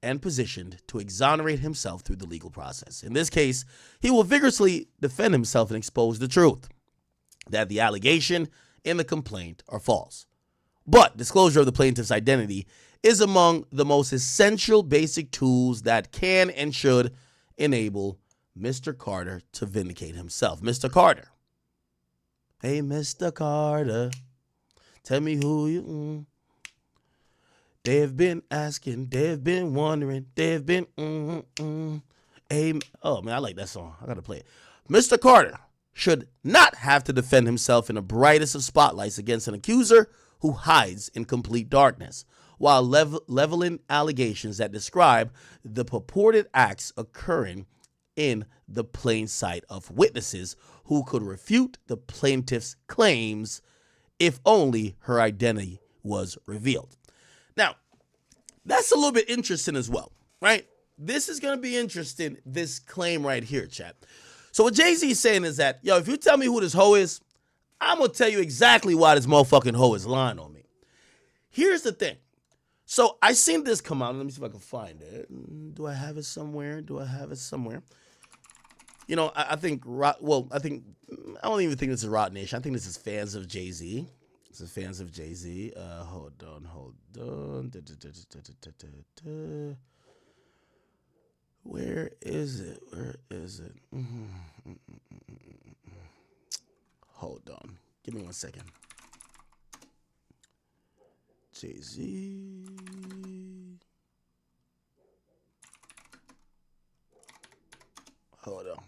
[SPEAKER 1] and positioned to exonerate himself through the legal process. In this case, he will vigorously defend himself and expose the truth, that the allegation and the complaint are false. But disclosure of the plaintiff's identity is among the most essential basic tools that can and should enable Mr. Carter to vindicate himself. Mr. Carter. Hey, Mr. Carter, tell me who you... They've been asking, they've been wondering, they've been... Hey, oh, man, I like that song. I got to play it. Mr. Carter should not have to defend himself in the brightest of spotlights against an accuser who hides in complete darkness, while leveling allegations that describe the purported acts occurring in the plain sight of witnesses who could refute the plaintiff's claims if only her identity was revealed. Now, that's a little bit interesting as well, right? This is going to be interesting, this claim right here, chat. So what Jay-Z is saying is that, yo, if you tell me who this hoe is, I'm going to tell you exactly why this motherfucking hoe is lying on me. Here's the thing. So I seen this come out. Let me see if I can find it. Do I have it somewhere? You know, I don't even think this is Rock Nation. I think this is fans of Jay-Z. This is fans of Jay-Z. Hold on. Where is it? Hold on. Give me 1 second. Jay-Z. Hold on.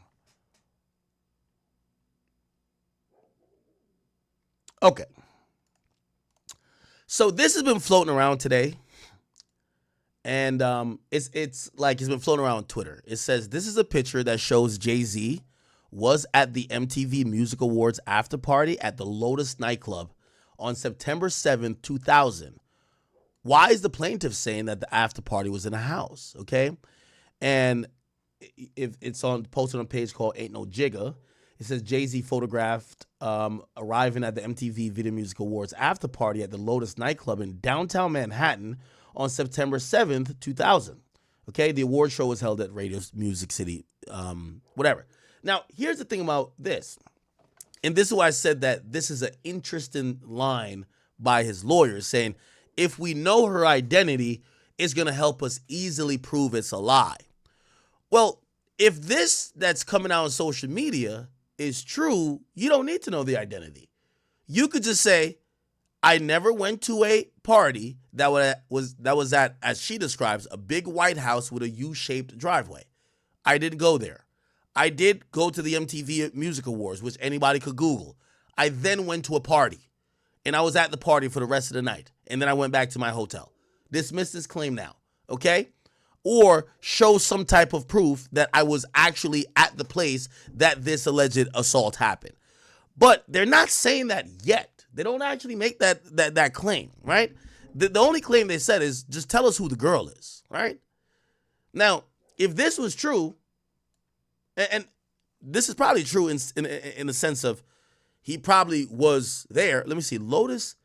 [SPEAKER 1] Okay. So this has been floating around today. And it's been floating around on Twitter. It says, this is a picture that shows Jay-Z was at the MTV Music Awards after party at the Lotus nightclub on September 7th, 2000. Why is the plaintiff saying that the after party was in a house? Okay. And if it's posted on a page called Ain't No Jigga, it says Jay-Z photographed arriving at the MTV Video Music Awards after party at the Lotus nightclub in downtown Manhattan on September 7th, 2000. Okay, the award show was held at Radio Music City, whatever. Now, here's the thing about this. And this is why I said that this is an interesting line by his lawyer saying, if we know her identity, it's going to help us easily prove it's a lie. Well, if this that's coming out on social media is true, you don't need to know the identity. You could just say, I never went to a party that was at, as she describes, a big white house with a U-shaped driveway. I didn't go there. I did go to the MTV Music Awards, which anybody could Google. I then went to a party, and I was at the party for the rest of the night, and then I went back to my hotel. Dismiss this claim now, okay? Or show some type of proof that I was actually at the place that this alleged assault happened. But they're not saying that yet. They don't actually make that claim, right? The only claim they said is just tell us who the girl is, right? Now, if this was true, and this is probably true in the sense of he probably was there. Let me see. Lotus,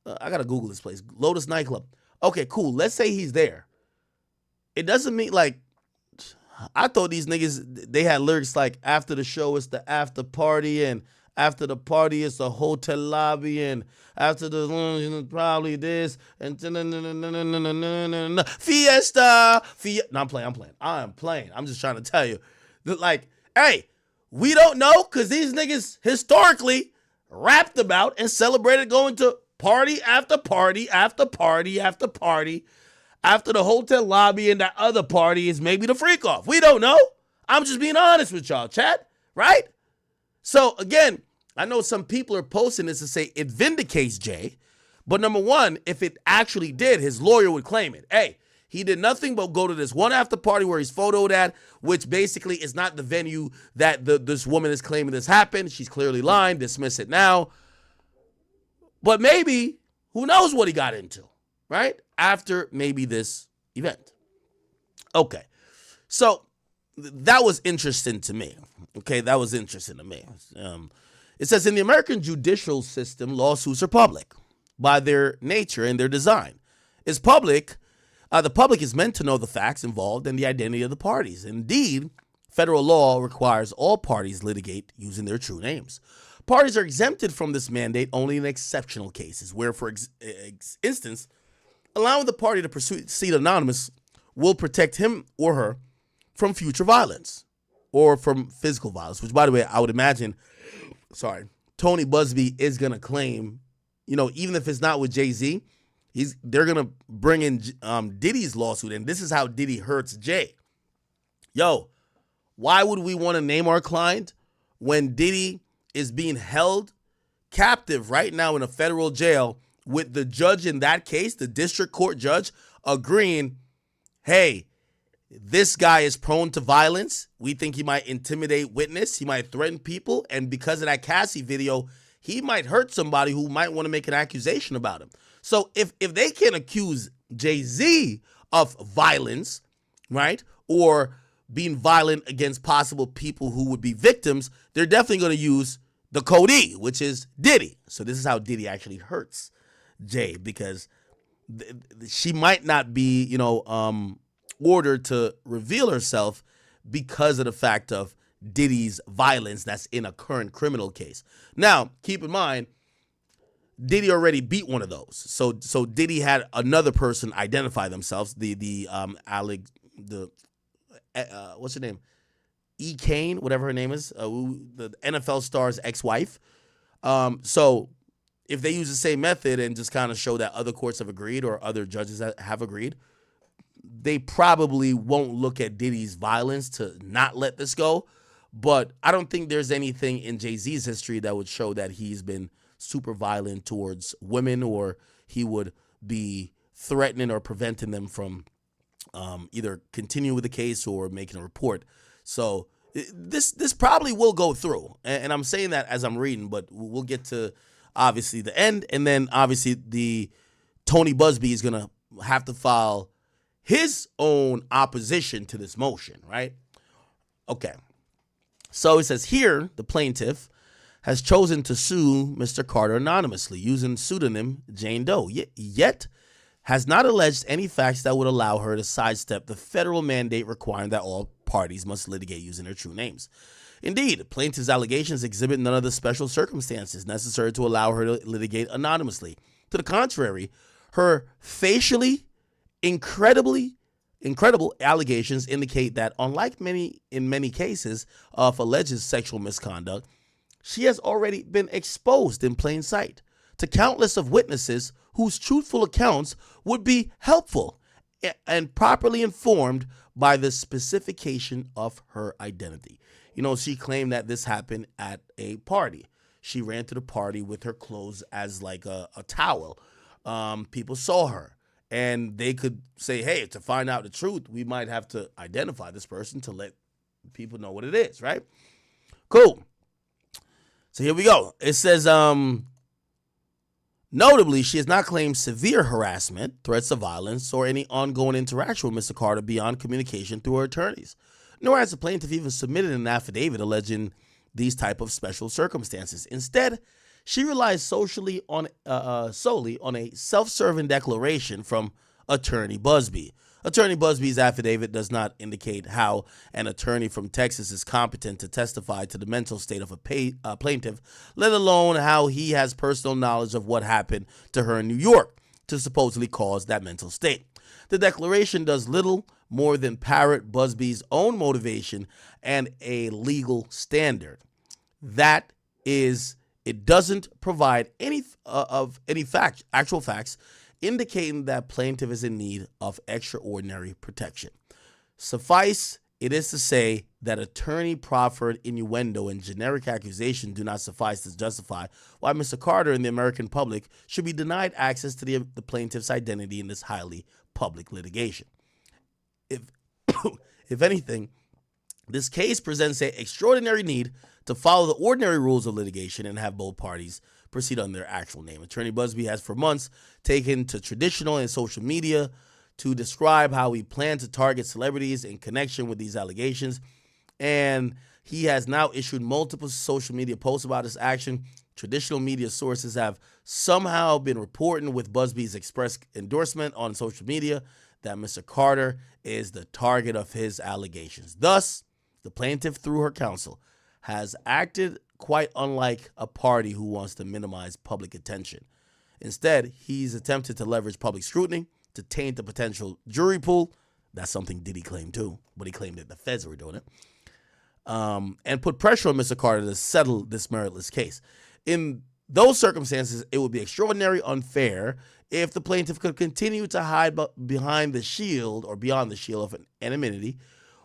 [SPEAKER 1] I got to Google this place. Lotus nightclub. Okay, cool. Let's say he's there. It doesn't mean like, I thought these niggas, they had lyrics like after the show, it's the after party, and after the party, it's the hotel lobby, and after the probably this, and fiesta. No, I'm playing. I'm just trying to tell you. Like, hey, we don't know because these niggas historically rapped about and celebrated going to party after party after party after party after the hotel lobby, and that other party is maybe the freak off. We don't know. I'm just being honest with y'all, chat, right? So, again, I know some people are posting this to say it vindicates Jay, but number one, if it actually did, his lawyer would claim it. Hey, he did nothing but go to this one after party where he's photoed at, which basically is not the venue that this woman is claiming this happened. She's clearly lying. Dismiss it now. But maybe Who knows what he got into, right? After maybe this event. Okay. So that was interesting to me. Okay, that was interesting to me. It says in the American judicial system, lawsuits are public by their nature and their design. The public is meant to know the facts involved and the identity of the parties. Indeed, federal law requires all parties litigate using their true names. Parties are exempted from this mandate only in exceptional cases, where, for instance, allowing the party to proceed anonymous will protect him or her from future violence or from physical violence, which, by the way, I would imagine, Tony Busby is going to claim, even if it's not with Jay-Z, they're going to bring in Diddy's lawsuit, and this is how Diddy hurts Jay. Yo, why would we want to name our client when Diddy is being held captive right now in a federal jail with the judge in that case, the district court judge, agreeing, hey, this guy is prone to violence. We think he might intimidate witness. He might threaten people. And because of that Cassie video, he might hurt somebody who might want to make an accusation about him. So if they can accuse Jay-Z of violence, right, or being violent against possible people who would be victims, they're definitely going to use the Code E, which is Diddy. So this is how Diddy actually hurts Jay, because she might not be, ordered to reveal herself because of the fact of Diddy's violence that's in a current criminal case. Now, keep in mind, Diddy already beat one of those. So Diddy had another person identify themselves. What's her name? E. Kane, whatever her name is, the NFL star's ex-wife. So if they use the same method and just kind of show that other courts have agreed or other judges have agreed, they probably won't look at Diddy's violence to not let this go. But I don't think there's anything in Jay-Z's history that would show that he's been super violent towards women, or he would be threatening or preventing them from either continuing with the case or making a report. So this probably will go through. And I'm saying that as I'm reading, but we'll get to obviously the end. And then obviously the Tony Busby is going to have to file his own opposition to this motion, right? Okay. So it says here, the plaintiff has chosen to sue Mr. Carter anonymously using pseudonym Jane Doe, yet has not alleged any facts that would allow her to sidestep the federal mandate requiring that all parties must litigate using their true names. Indeed, plaintiff's allegations exhibit none of the special circumstances necessary to allow her to litigate anonymously. To the contrary, her facially incredible allegations indicate that, unlike in many cases of alleged sexual misconduct, she has already been exposed in plain sight to countless of witnesses whose truthful accounts would be helpful and properly informed by the specification of her identity. She claimed that this happened at a party. She ran to the party with her clothes as like a towel. People saw her. And they could say, hey, to find out the truth, we might have to identify this person to let people know what it is, right? Cool. So here we go. It says, notably, she has not claimed severe harassment, threats of violence, or any ongoing interaction with Mr. Carter beyond communication through her attorneys. Nor has the plaintiff even submitted an affidavit alleging these type of special circumstances. Instead, she relies solely on a self-serving declaration from Attorney Busby. Attorney Busby's affidavit does not indicate how an attorney from Texas is competent to testify to the mental state of a plaintiff, let alone how he has personal knowledge of what happened to her in New York to supposedly cause that mental state. The declaration does little more than parrot Busby's own motivation and a legal standard. That is, it doesn't provide any actual facts indicating that plaintiff is in need of extraordinary protection. Suffice it is to say that attorney proffered innuendo and generic accusation do not suffice to justify why Mr. Carter and the American public should be denied access to the plaintiff's identity in this highly public litigation. If anything, this case presents an extraordinary need to follow the ordinary rules of litigation and have both parties proceed under their actual name. Attorney Busby has for months taken to traditional and social media to describe how he planned to target celebrities in connection with these allegations. And he has now issued multiple social media posts about this action. Traditional media sources have somehow been reporting with Busby's express endorsement on social media that Mr. Carter is the target of his allegations. Thus, the plaintiff, through her counsel, has acted quite unlike a party who wants to minimize public attention. Instead, he's attempted to leverage public scrutiny to taint the potential jury pool. That's something Diddy claimed too, but he claimed that the feds were doing it. And put pressure on Mr. Carter to settle this meritless case. In those circumstances, it would be extraordinarily unfair if the plaintiff could continue to hide behind the shield or beyond the shield of anonymity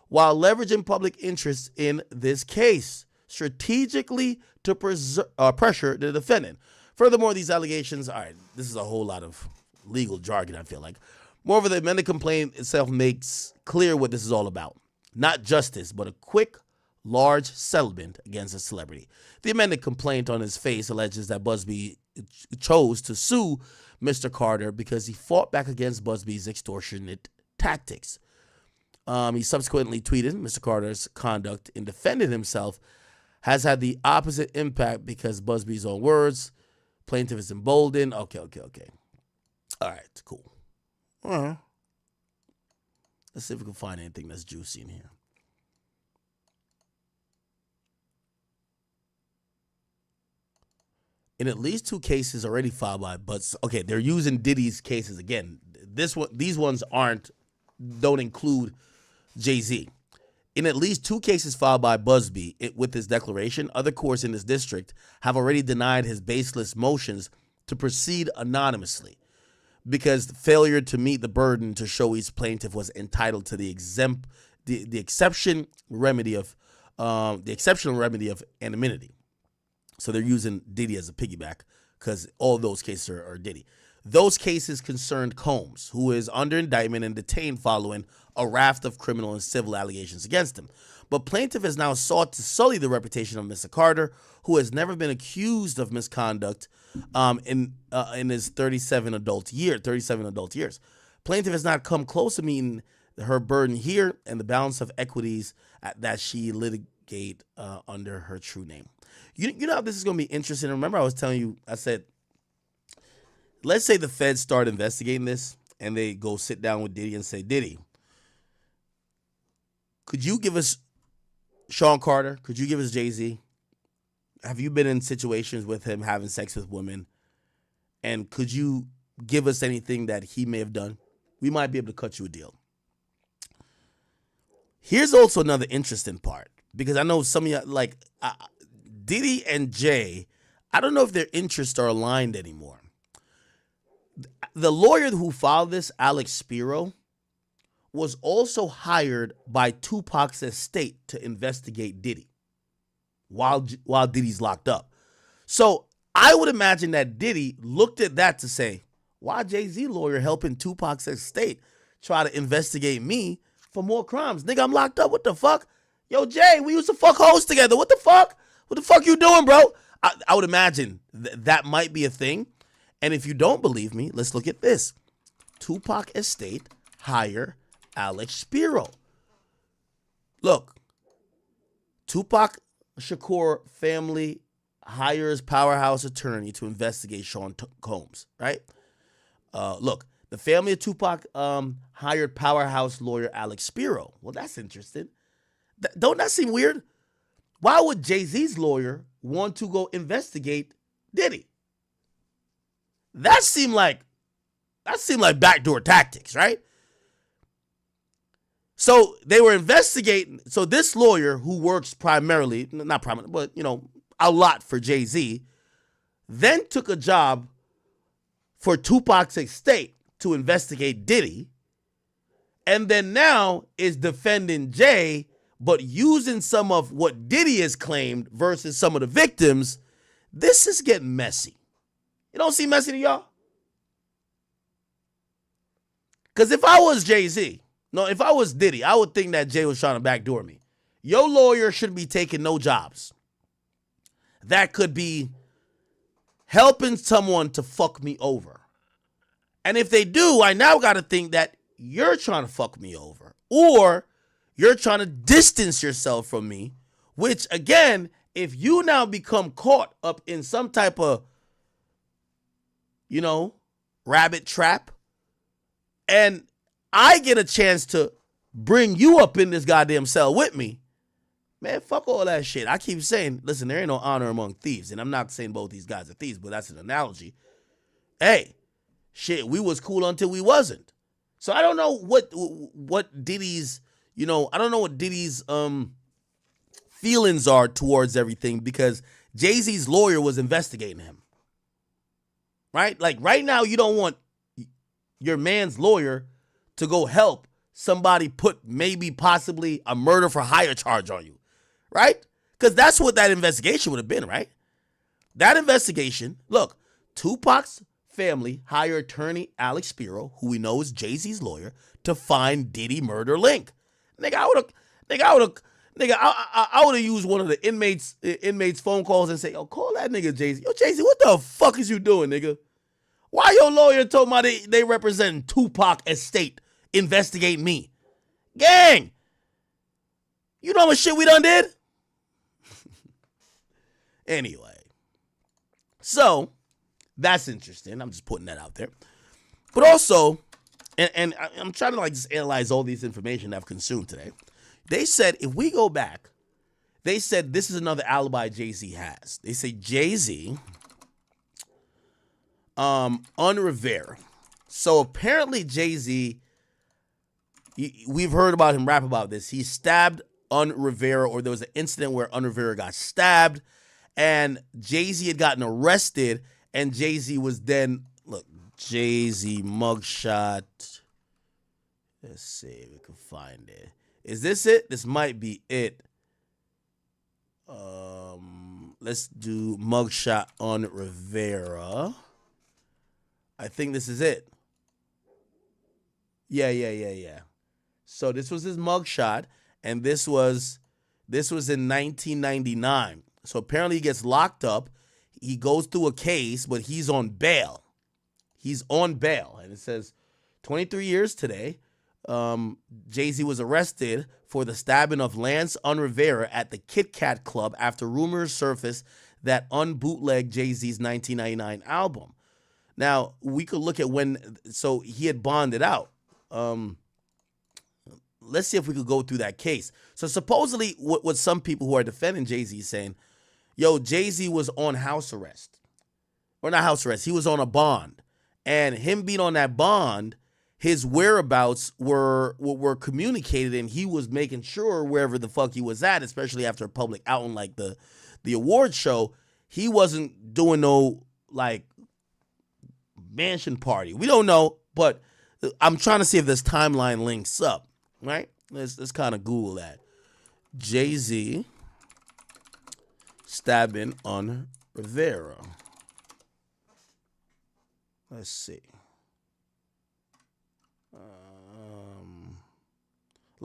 [SPEAKER 1] while leveraging public interest in this case strategically to pressure the defendant. Furthermore, these allegations, all right, this is a whole lot of legal jargon, I feel like. Moreover, the amended complaint itself makes clear what this is all about. Not justice, but a quick, large settlement against a celebrity. The amended complaint on his face alleges that Busby chose to sue Mr. Carter because he fought back against Busby's extortionate tactics. He subsequently tweeted, Mr. Carter's conduct in defending himself has had the opposite impact because Busby's own words. Plaintiff is emboldened. Okay. All right, cool. Let's see if we can find anything that's juicy in here. In at least 2 cases already filed by okay, they're using Diddy's cases again. These ones don't include Jay-Z. In at least 2 cases filed by Busby with his declaration, other courts in this district have already denied his baseless motions to proceed anonymously because the failure to meet the burden to show each plaintiff was entitled to the exceptional remedy of anonymity. So they're using Diddy as a piggyback because all those cases are Diddy. Those cases concerned Combs, who is under indictment and detained following a raft of criminal and civil allegations against him. But plaintiff has now sought to sully the reputation of Mr. Carter, who has never been accused of misconduct in his 37 adult years. Plaintiff has not come close to meeting her burden here and the balance of equities that she litigate under her true name. You know how this is going to be interesting? Remember I was telling you, I said, let's say the feds start investigating this and they go sit down with Diddy and say, Diddy, could you give us Sean Carter? Could you give us Jay-Z? Have you been in situations with him having sex with women? And could you give us anything that he may have done? We might be able to cut you a deal. Here's also another interesting part, because I know some of you, like Diddy and Jay, I don't know if their interests are aligned anymore. The lawyer who filed this, Alex Spiro, was also hired by Tupac's estate to investigate Diddy while Diddy's locked up. So I would imagine that Diddy looked at that to say, why Jay-Z lawyer helping Tupac's estate try to investigate me for more crimes? Nigga, I'm locked up. What the fuck? Yo, Jay, we used to fuck hoes together. What the fuck? What the fuck you doing, bro? I would imagine that might be a thing. And if you don't believe me, let's look at this. Tupac estate hire Alex Spiro. Look, Tupac Shakur family hires powerhouse attorney to investigate Sean Combs, right? Look, the family of Tupac hired powerhouse lawyer Alex Spiro. Well, that's interesting. Don't that seem weird? Why would Jay-Z's lawyer want to go investigate Diddy? That seemed like backdoor tactics, right? So they were investigating. So this lawyer who works primarily, not primarily, but a lot for Jay-Z, then took a job for Tupac's estate to investigate Diddy, and then now is defending Jay, but using some of what Diddy has claimed versus some of the victims. This is getting messy. You don't see messy to y'all? Because if I was if I was Diddy, I would think that Jay was trying to backdoor me. Your lawyer shouldn't be taking no jobs. That could be helping someone to fuck me over. And if they do, I now got to think that you're trying to fuck me over, or you're trying to distance yourself from me, which again, if you now become caught up in some type of, rabbit trap, and I get a chance to bring you up in this goddamn cell with me, man, fuck all that shit. I keep saying, listen, there ain't no honor among thieves. And I'm not saying both these guys are thieves, but that's an analogy. Hey, shit, we was cool until we wasn't. So I don't know what Diddy's, I don't know what Diddy's feelings are towards everything, because Jay-Z's lawyer was investigating him. Right? Like right now, you don't want your man's lawyer to go help somebody put maybe possibly a murder for hire charge on you. Right? Because that's what that investigation would have been, right? That investigation, look, Tupac's family hired attorney Alex Spiro, who we know is Jay-Z's lawyer, to find Diddy murder link. I would have used one of the inmates' phone calls and say, yo, call that nigga Jay-Z. Yo, Jay-Z, what the fuck is you doing, nigga? Why your lawyer told me they represent Tupac estate investigating me? Gang! You know how much shit we done did? Anyway. So, that's interesting. I'm just putting that out there. But also, and I'm trying to just analyze all these information I've consumed today. They said, if we go back, they said this is another alibi Jay-Z has. They say Jay-Z on Rivera. So apparently Jay-Z, we've heard about him rap about this. He stabbed Un Rivera, or there was an incident where Un Rivera got stabbed, and Jay-Z had gotten arrested, and Jay-Z was then, look, Jay-Z mugshot. Let's see if we can find it. Is this it? This might be it. Let's do mugshot on Rivera. I think this is it. Yeah. So this was his mugshot, and this was in 1999. So apparently he gets locked up. He goes through a case, but he's on bail. He's on bail, and it says 23 years today. Jay-Z was arrested for the stabbing of Lance Un Rivera at the Kit Kat Club after rumors surfaced that Un bootlegged Jay-Z's 1999 album. Now, we could look at so he had bonded out. Let's see if we could go through that case. So supposedly what some people who are defending Jay-Z saying, yo, Jay-Z was on house arrest. Or not house arrest, he was on a bond. And him being on that bond, his whereabouts were communicated, and he was making sure wherever the fuck he was at, especially after a public outing like the award show, he wasn't doing no like mansion party. We don't know, but I'm trying to see if this timeline links up, right? Let's kind of Google that. Jay-Z stabbing on Rivera. Let's see. A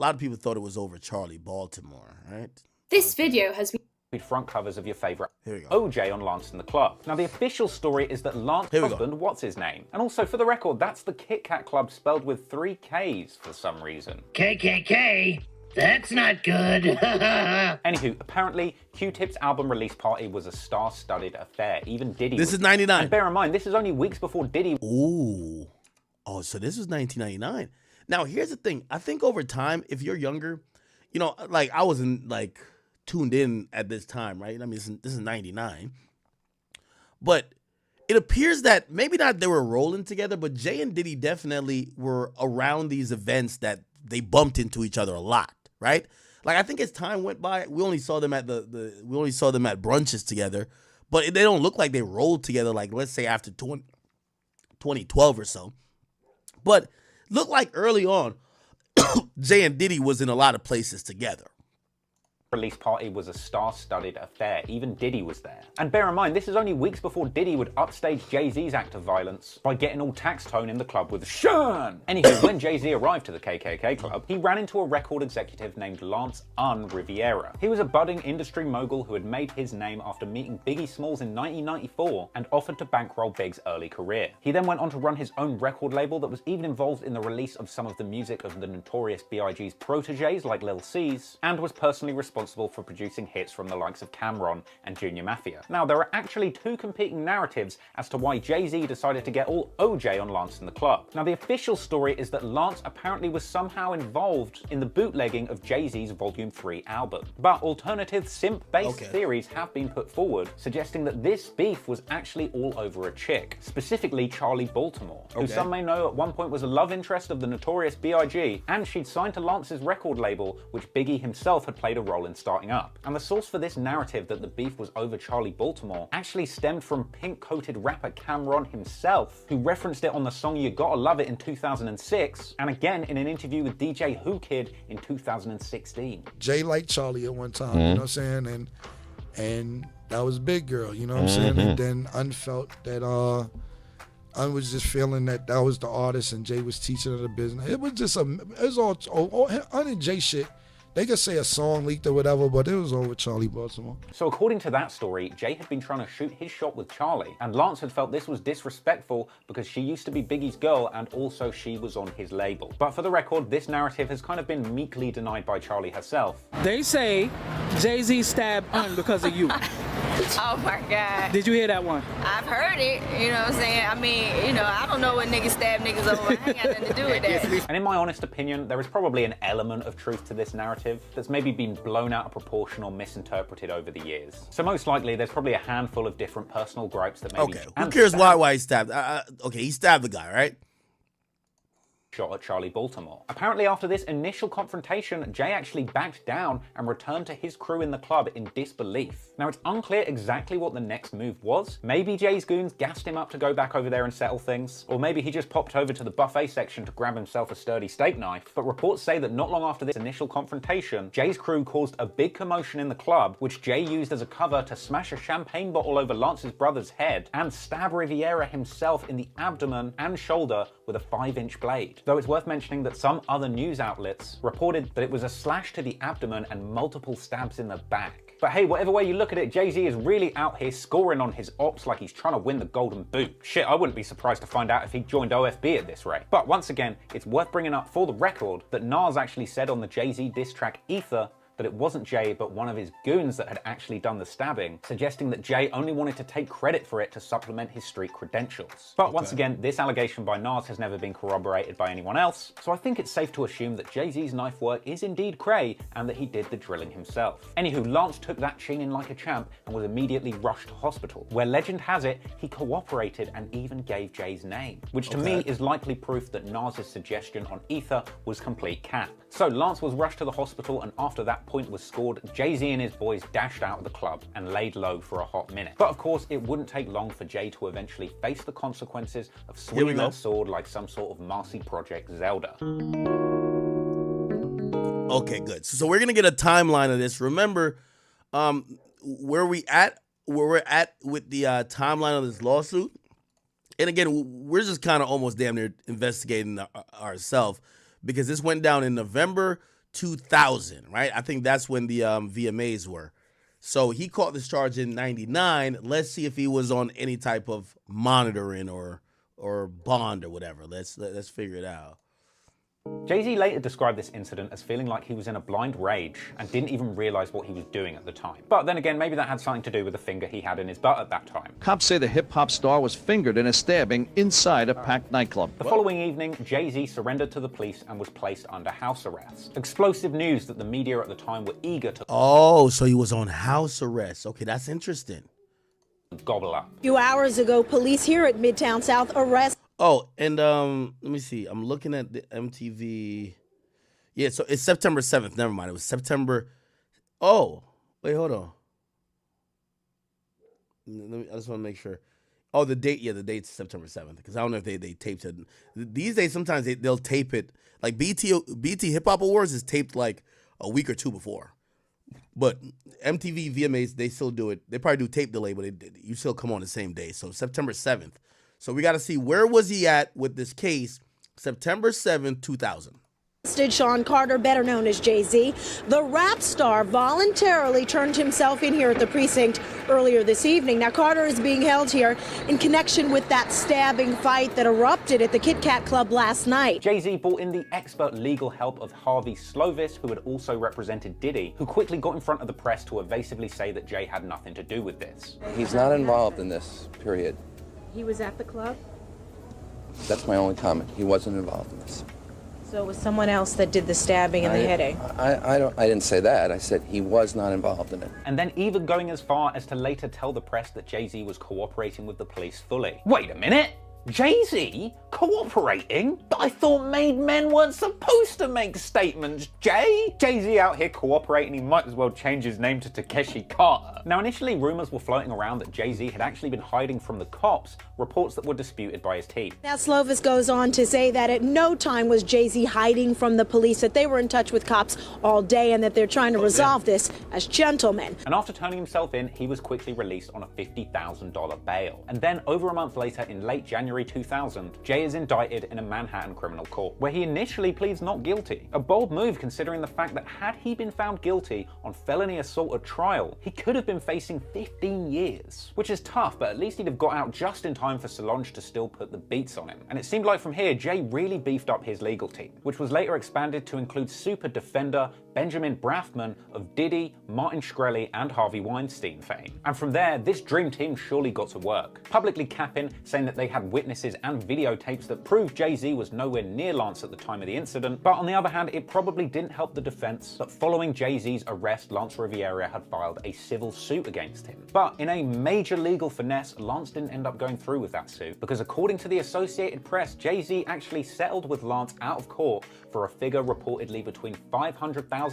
[SPEAKER 1] lot of people thought it was over Charlie Baltimore, right?
[SPEAKER 4] This video has been
[SPEAKER 5] front covers of your favourite
[SPEAKER 1] Here we go.
[SPEAKER 5] OJ on Lance and the Club. Now, the official story is that Lance's husband, what's his name? And also, for the record, that's the Kit Kat Club spelled with 3 Ks for some reason.
[SPEAKER 6] KKK? That's not good.
[SPEAKER 5] Anywho, apparently, Q-Tip's album release party was a star-studded affair. Even Diddy
[SPEAKER 1] This is 99.
[SPEAKER 5] And bear in mind, this is only weeks before Diddy...
[SPEAKER 1] Ooh. Oh, so this was 1999. Now, here's the thing. I think over time, if you're younger, like I wasn't like tuned in at this time, right? I mean, this is 99. But it appears that maybe not they were rolling together, but Jay and Diddy definitely were around these events that they bumped into each other a lot, right? Like I think as time went by, we only saw them at brunches together, but they don't look like they rolled together like let's say after 2012 or so. But looked like early on, Jay and Diddy was in a lot of places together.
[SPEAKER 5] release party was a star-studded affair. Even Diddy was there. And bear in mind, this is only weeks before Diddy would upstage Jay-Z's act of violence by getting all tax tone in the club with Sean. Anywho, when Jay-Z arrived to the KKK club, he ran into a record executive named Lance Riviera. He was a budding industry mogul who had made his name after meeting Biggie Smalls in 1994 and offered to bankroll Big's early career. He then went on to run his own record label that was even involved in the release of some of the music of the notorious B.I.G.'s proteges like Lil C's, and was personally responsible for producing hits from the likes of Cam'ron and Junior Mafia. Now, there are actually two competing narratives as to why Jay-Z decided to get all OJ on Lance in the club. Now, the official story is that Lance apparently was somehow involved in the bootlegging of Jay-Z's Volume 3 album. But alternative simp-based theories have been put forward, suggesting that this beef was actually all over a chick, specifically Charlie Baltimore, who some may know at one point was a love interest of the notorious B.I.G., and she'd signed to Lance's record label, which Biggie himself had played a role in starting up. And the source for this narrative that the beef was over Charlie Baltimore actually stemmed from pink-coated rapper Cam'ron himself, who referenced it on the song You Gotta Love It in 2006, and again in an interview with DJ Who Kid in 2016.
[SPEAKER 4] Jay liked Charlie at one time, you know what I'm saying? And that was Big Girl, you know what I'm saying? And then Un felt that Un was just feeling that was the artist and Jay was teaching her the business. It was just it was all Un and Jay shit. They could say a song leaked or whatever, but it was over Charlie Baltimore.
[SPEAKER 5] So according to that story, Jay had been trying to shoot his shot with Charlie, and Lance had felt this was disrespectful because she used to be Biggie's girl and also she was on his label. But for the record, this narrative has kind of been meekly denied by Charlie herself.
[SPEAKER 7] They say Jay-Z stabbed Un because of you.
[SPEAKER 8] Oh my God.
[SPEAKER 7] Did you hear that one?
[SPEAKER 8] I've heard it, you know what I'm saying? I mean, you know, I don't know what niggas stab niggas over. I ain't got nothing to do with that.
[SPEAKER 5] And in my honest opinion, there is probably an element of truth to this narrative that's maybe been blown out of proportion or misinterpreted over the years. So most likely, there's probably a handful of different personal gripes that maybe...
[SPEAKER 1] Okay, who cares why he stabbed? Okay, he stabbed the guy, right?
[SPEAKER 5] Shot at Charlie Baltimore. Apparently after this initial confrontation, Jay actually backed down and returned to his crew in the club in disbelief. Now it's unclear exactly what the next move was. Maybe Jay's goons gassed him up to go back over there and settle things, or maybe he just popped over to the buffet section to grab himself a sturdy steak knife. But reports say that not long after this initial confrontation, Jay's crew caused a big commotion in the club, which Jay used as a cover to smash a champagne bottle over Lance's brother's head and stab Riviera himself in the abdomen and shoulder with a 5-inch blade. Though it's worth mentioning that some other news outlets reported that it was a slash to the abdomen and multiple stabs in the back. But hey, whatever way you look at it, Jay-Z is really out here scoring on his ops like he's trying to win the golden boot. Shit, I wouldn't be surprised to find out if he joined OFB at this rate. But once again, it's worth bringing up for the record that Nas actually said on the Jay-Z diss track Ether that it wasn't Jay, but one of his goons that had actually done the stabbing, suggesting that Jay only wanted to take credit for it to supplement his street credentials. But once again, this allegation by Nas has never been corroborated by anyone else, so I think it's safe to assume that Jay-Z's knife work is indeed cray and that he did the drilling himself. Anywho, Lance took that ching in like a champ and was immediately rushed to hospital, where legend has it, he cooperated and even gave Jay's name, which to me is likely proof that Nas's suggestion on Ether was complete cap. So Lance was rushed to the hospital, and after that point was scored, Jay-Z and his boys dashed out of the club and laid low for a hot minute. But of course, it wouldn't take long for Jay to eventually face the consequences of swinging that sword like some sort of Marcy Project Zelda.
[SPEAKER 1] Okay, good. So we're gonna get a timeline of this. Remember, where we're at with the timeline of this lawsuit. And again, we're just kind of almost damn near investigating ourselves, because this went down in November 2000, right? I think that's when the VMAs were. So he caught this charge in 99. Let's see if he was on any type of monitoring or bond or whatever. Let's figure it out.
[SPEAKER 5] Jay-Z later described this incident as feeling like he was in a blind rage and didn't even realize what he was doing at the time. But then again, maybe that had something to do with the finger he had in his butt at that time.
[SPEAKER 9] Cops say the hip-hop star was fingered in a stabbing inside a packed nightclub.
[SPEAKER 5] The following evening, Jay-Z surrendered to the police and was placed under house arrest. Explosive news that the media at the time were eager to...
[SPEAKER 1] Oh, so he was on house arrest. Okay, that's interesting.
[SPEAKER 5] Gobble up.
[SPEAKER 10] A few hours ago, police here at Midtown South arrested...
[SPEAKER 1] Oh, and let me see. I'm looking at the MTV. Yeah, so it's September 7th. Never mind. It was September. Oh, wait, hold on. I just want to make sure. Oh, the date. Yeah, the date's September 7th. Because I don't know if they taped it. These days, sometimes they'll tape it. Like BT Hip Hop Awards is taped like a week or two before. But MTV, VMAs, they still do it. They probably do tape delay, but you still come on the same day. So September 7th. So we got to see where was he at with this case September 7th, 2000.
[SPEAKER 10] Sean Carter, better known as Jay-Z, the rap star voluntarily turned himself in here at the precinct earlier this evening. Now, Carter is being held here in connection with that stabbing fight that erupted at the Kit Kat Club last night.
[SPEAKER 5] Jay-Z brought in the expert legal help of Harvey Slovis, who had also represented Diddy, who quickly got in front of the press to evasively say that Jay had nothing to do with this.
[SPEAKER 11] He's not involved in this, period.
[SPEAKER 10] He was at the club?
[SPEAKER 11] That's my only comment. He wasn't involved in this.
[SPEAKER 10] So it was someone else that did the stabbing and the hitting?
[SPEAKER 11] I didn't say that. I said he was not involved in it.
[SPEAKER 5] And then even going as far as to later tell the press that Jay-Z was cooperating with the police fully. Wait a minute! Jay-Z cooperating? I thought made men weren't supposed to make statements, Jay? Jay-Z out here cooperating, he might as well change his name to Takeshi Carter. Now initially rumors were floating around that Jay-Z had actually been hiding from the cops, reports that were disputed by his team.
[SPEAKER 10] Now Slovis goes on to say that at no time was Jay-Z hiding from the police, that they were in touch with cops all day and that they're trying to resolve this as gentlemen.
[SPEAKER 5] And after turning himself in, he was quickly released on a $50,000 bail. And then over a month later, in late January 2000, Jay is indicted in a Manhattan criminal court, where he initially pleads not guilty. A bold move considering the fact that had he been found guilty on felony assault at trial, he could have been facing 15 years. Which is tough, but at least he'd have got out just in time for Solange to still put the beats on him. And it seemed like from here, Jay really beefed up his legal team, which was later expanded to include super defender Benjamin Brafman of Diddy, Martin Shkreli, and Harvey Weinstein fame. And from there, this dream team surely got to work, publicly capping, saying that they had witnesses and videotapes that proved Jay-Z was nowhere near Lance at the time of the incident. But on the other hand, it probably didn't help the defense that following Jay-Z's arrest, Lance Riviera had filed a civil suit against him. But in a major legal finesse, Lance didn't end up going through with that suit, because according to the Associated Press, Jay-Z actually settled with Lance out of court for a figure reportedly between $500,000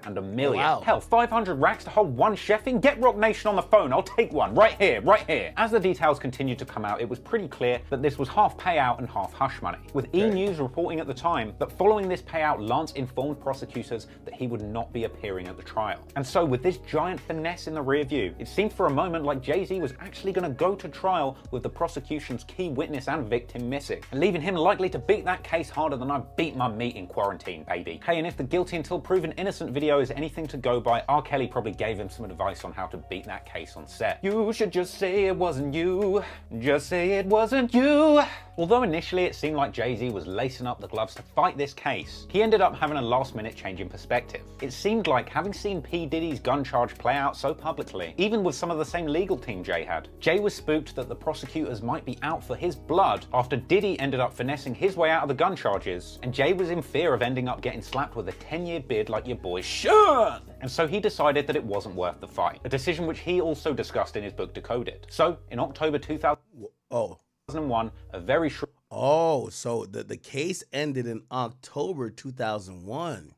[SPEAKER 5] and $1 million. Wow. Hell, 500 racks to hold one chefing? Get Rock Nation on the phone, I'll take one, right here, right here. As the details continued to come out, it was pretty clear that this was half payout and half hush money, with E! News reporting at the time that following this payout, Lance informed prosecutors that he would not be appearing at the trial. And so with this giant finesse in the rear view, it seemed for a moment like Jay-Z was actually going to go to trial with the prosecution's key witness and victim missing, and leaving him likely to beat that case harder than I beat my meat in quarantine, baby. Hey, and if the guilty until proven innocent video is anything to go by, R. Kelly probably gave him some advice on how to beat that case on set. You should just say it wasn't you. Just say it wasn't you. Although initially it seemed like Jay-Z was lacing up the gloves to fight this case, he ended up having a last-minute change in perspective. It seemed like, having seen P. Diddy's gun charge play out so publicly, even with some of the same legal team Jay had, Jay was spooked that the prosecutors might be out for his blood after Diddy ended up finessing his way out of the gun charges, and Jay was in fear of ending up getting slapped with a 10-year bid like your boy Sean. And so he decided that it wasn't worth the fight, a decision which he also discussed in his book Decoded. So, in October 2001, a very short...
[SPEAKER 1] Oh, so the case ended in October 2001.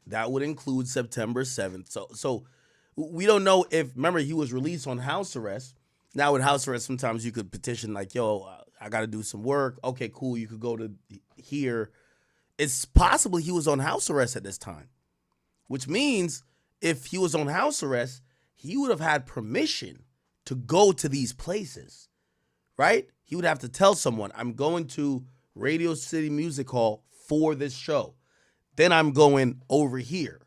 [SPEAKER 1] That would include September 7th. So we don't know if, remember, he was released on house arrest. Now with house arrest, sometimes you could petition like, yo, I got to do some work. Okay, cool. You could go to here. It's possible he was on house arrest at this time, which means if he was on house arrest, he would have had permission to go to these places, right? He would have to tell someone, I'm going to Radio City Music Hall for this show. Then I'm going over here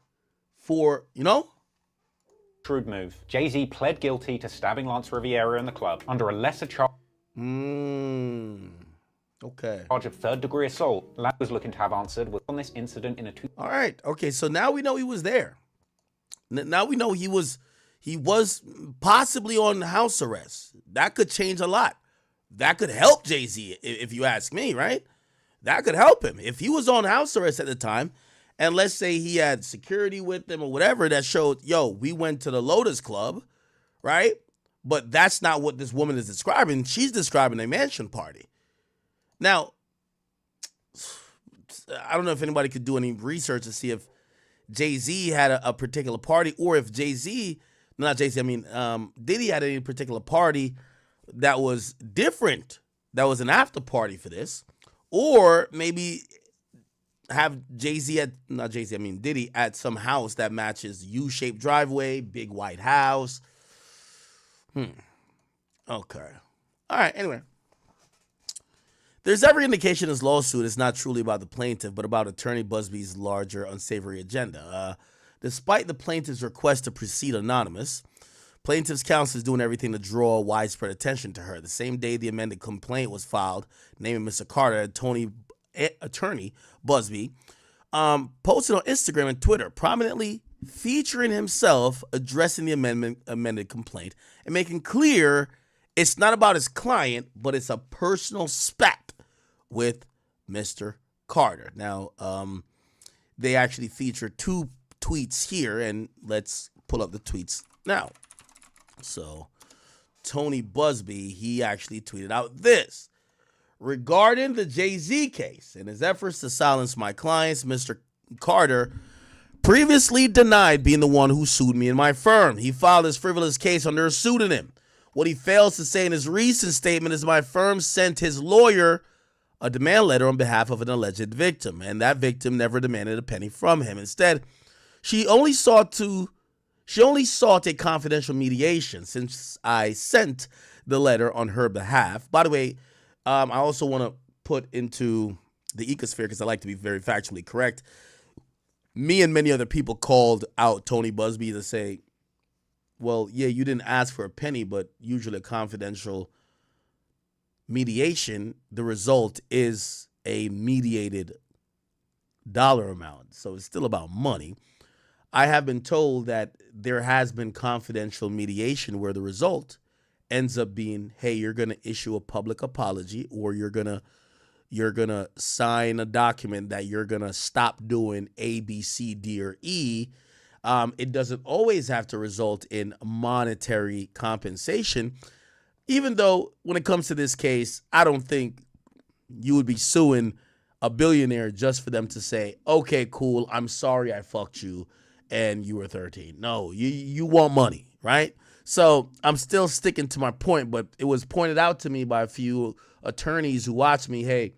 [SPEAKER 1] for, you know?
[SPEAKER 5] Shrewd move. Jay-Z pled guilty to stabbing Lance Riviera in the club under a lesser charge.
[SPEAKER 1] Okay.
[SPEAKER 5] Charge of third-degree assault. Lance was looking to have answered on this incident in a
[SPEAKER 1] All right. Okay. So now we know he was there. Now we know he was possibly on house arrest. That could change a lot. That could help Jay-Z, if you ask me, right? That could help him. If he was on house arrest at the time, and let's say he had security with him or whatever that showed, yo, we went to the Lotus Club, right? But that's not what this woman is describing. She's describing a mansion party. Now, I don't know if anybody could do any research to see if Jay-Z had a particular party, or if Diddy had any particular party that was different, that was an after party for this, or maybe have Diddy at some house that matches U-shaped driveway, big white house. Okay. All right, anyway. There's every indication this lawsuit is not truly about the plaintiff, but about attorney Busby's larger unsavory agenda. Despite the plaintiff's request to proceed anonymous, plaintiff's counsel is doing everything to draw widespread attention to her. The same day the amended complaint was filed, naming Mr. Carter, attorney Busby, posted on Instagram and Twitter, prominently featuring himself addressing the amended complaint and making clear it's not about his client, but it's a personal spat with Mr. Carter. Now, they actually feature 2 tweets here, and let's pull up the tweets now. So, Tony Busby, he actually tweeted out this. Regarding the Jay-Z case, in his efforts to silence my clients, Mr. Carter previously denied being the one who sued me and my firm. He filed his frivolous case under a pseudonym. What he fails to say in his recent statement is my firm sent his lawyer a demand letter on behalf of an alleged victim, and that victim never demanded a penny from him. Instead, she only sought a confidential mediation since I sent the letter on her behalf. By the way, I also want to put into the ecosphere, because I like to be very factually correct, me and many other people called out Tony Busby to say, well, yeah, you didn't ask for a penny, but usually a confidential mediation, the result is a mediated dollar amount. So it's still about money. I have been told that there has been confidential mediation where the result ends up being, hey, you're going to issue a public apology, or you're going to sign a document that you're going to stop doing A, B, C, D, or E. It doesn't always have to result in monetary compensation, even though when it comes to this case, I don't think you would be suing a billionaire just for them to say, okay, cool, I'm sorry I fucked you and you were 13. No, you want money, right? So I'm still sticking to my point, but it was pointed out to me by a few attorneys who watched me, hey,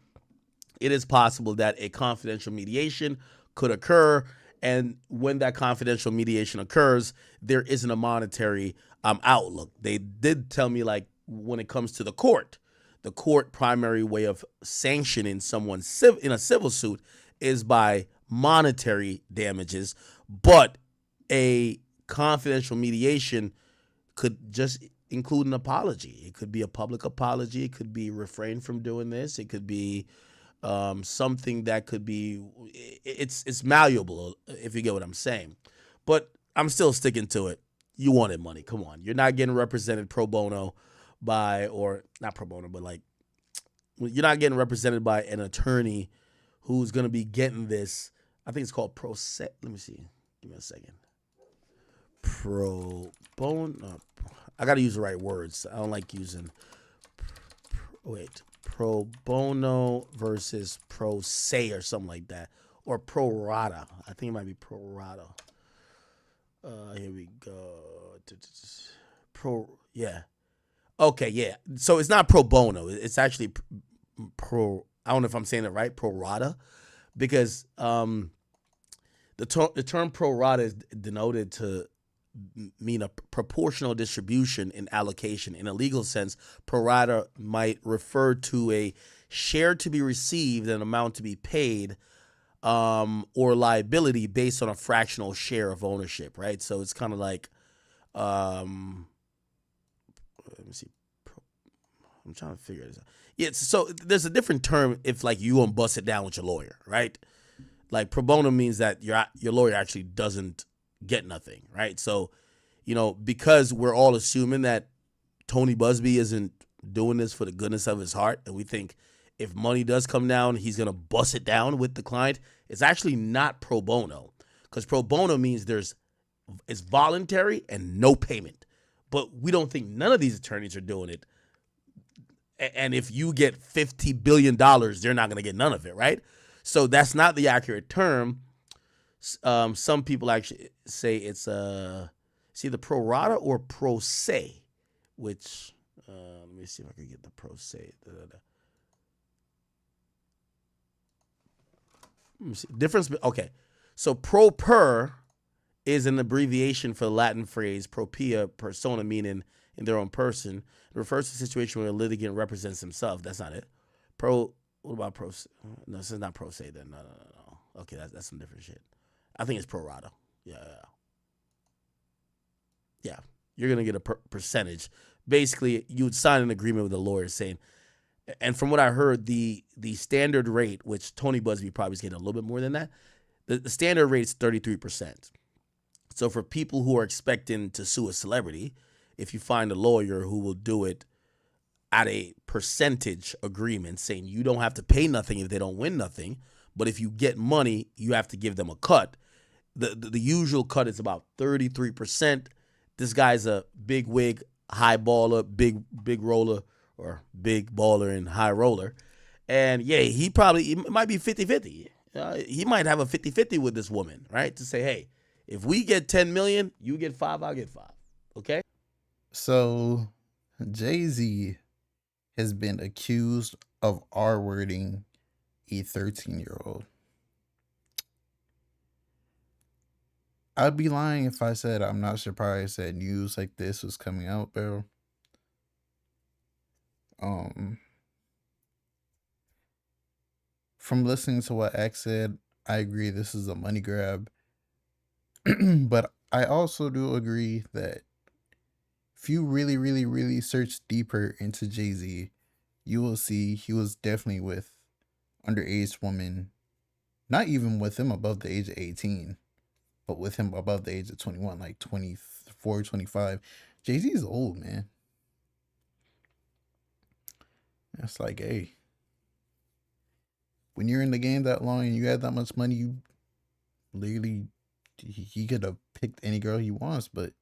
[SPEAKER 1] it is possible that a confidential mediation could occur. And when that confidential mediation occurs, there isn't a monetary outlook. They did tell me, like, when it comes to the court primary way of sanctioning someone in a civil suit is by monetary damages. But a confidential mediation could just include an apology. It could be a public apology. It could be refrain from doing this. It could be something that could be, it's malleable, if you get what I'm saying. But I'm still sticking to it. You wanted money. Come on. You're not getting represented pro bono by, or not pro bono, but like, you're not getting represented by an attorney who's going to be getting this. I think it's called pro se. Let me see. Give me a second. Pro bono. I got to use the right words. I don't like using, pro bono versus pro se or something like that. Or pro rata. I think it might be pro rata. Here we go. Okay, yeah. So it's not pro bono. It's actually pro, I don't know if I'm saying it right, pro rata. Because the term pro rata is denoted to mean a proportional distribution in allocation. In a legal sense, pro rata might refer to a share to be received, an amount to be paid, or liability based on a fractional share of ownership, right? So it's kind of like, let me see. I'm trying to figure this out. Yeah, so there's a different term if, like, you won't bust it down with your lawyer, right? Like, pro bono means that your lawyer actually doesn't get nothing, right? So, because we're all assuming that Tony Busby isn't doing this for the goodness of his heart, and we think if money does come down, he's going to bust it down with the client, it's actually not pro bono, because pro bono means it's voluntary and no payment. But we don't think none of these attorneys are doing it. And if you get $50 billion, they're not going to get none of it, right? So that's not the accurate term. Some people actually say it's either pro rata or pro se, which, let me see if I can get the pro se. Let me see. Difference. Okay, so pro per is an abbreviation for the Latin phrase propria persona, meaning in their own person. It refers to a situation where a litigant represents himself. That's not it. Pro. What about pro? No, this is not pro se then. No. Okay, that's some different shit. I think it's pro rata. Yeah. You're gonna get a percentage. Basically, you would sign an agreement with a lawyer saying, and from what I heard, the standard rate, which Tony Busby probably is getting a little bit more than that, the standard rate is 33%. So for people who are expecting to sue a celebrity, if you find a lawyer who will do it at a percentage agreement, saying you don't have to pay nothing if they don't win nothing, but if you get money, you have to give them a cut. The usual cut is about 33%. This guy's a big wig, high baller, big roller, or big baller and high roller. And yeah, it might be 50-50. He might have a 50-50 with this woman, right? To say, hey, if we get 10 million, you get 5, I'll get 5. Okay?
[SPEAKER 12] So Jay-Z has been accused of R-wording a 13-year-old. I'd be lying if I said I'm not surprised that news like this was coming out, bro. From listening to what X said, I agree this is a money grab. But I also do agree that if you really, really, really search deeper into Jay-Z, you will see he was definitely with underage women, not even with him above the age of 18. But with him above the age of 21, like 24, 25. Jay-Z is old, man. It's like, hey, when you're in the game that long and you have that much money, you literally, he could have picked any girl he wants, but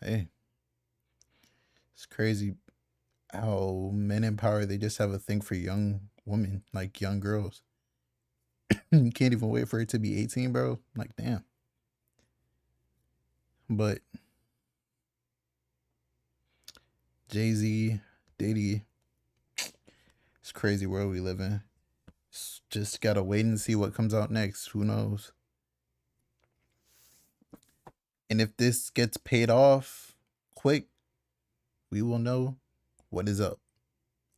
[SPEAKER 12] hey, it's crazy how men in power, they just have a thing for young women, like young girls. You can't even wait for it to be 18, bro. Like, damn. But Jay-Z, Diddy, it's a crazy world we live in. Just gotta wait and see what comes out next. Who knows? And if this gets paid off quick, we will know what is up.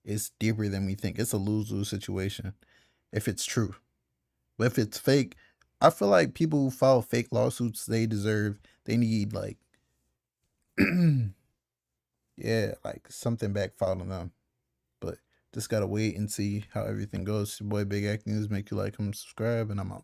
[SPEAKER 12] It's deeper than we think. It's a lose-lose situation if it's true. But if it's fake, I feel like people who file fake lawsuits, they need like, yeah, like something backfiled on them. But just gotta wait and see how everything goes. Your boy Big Act News. Make you like, comment, subscribe, and I'm out.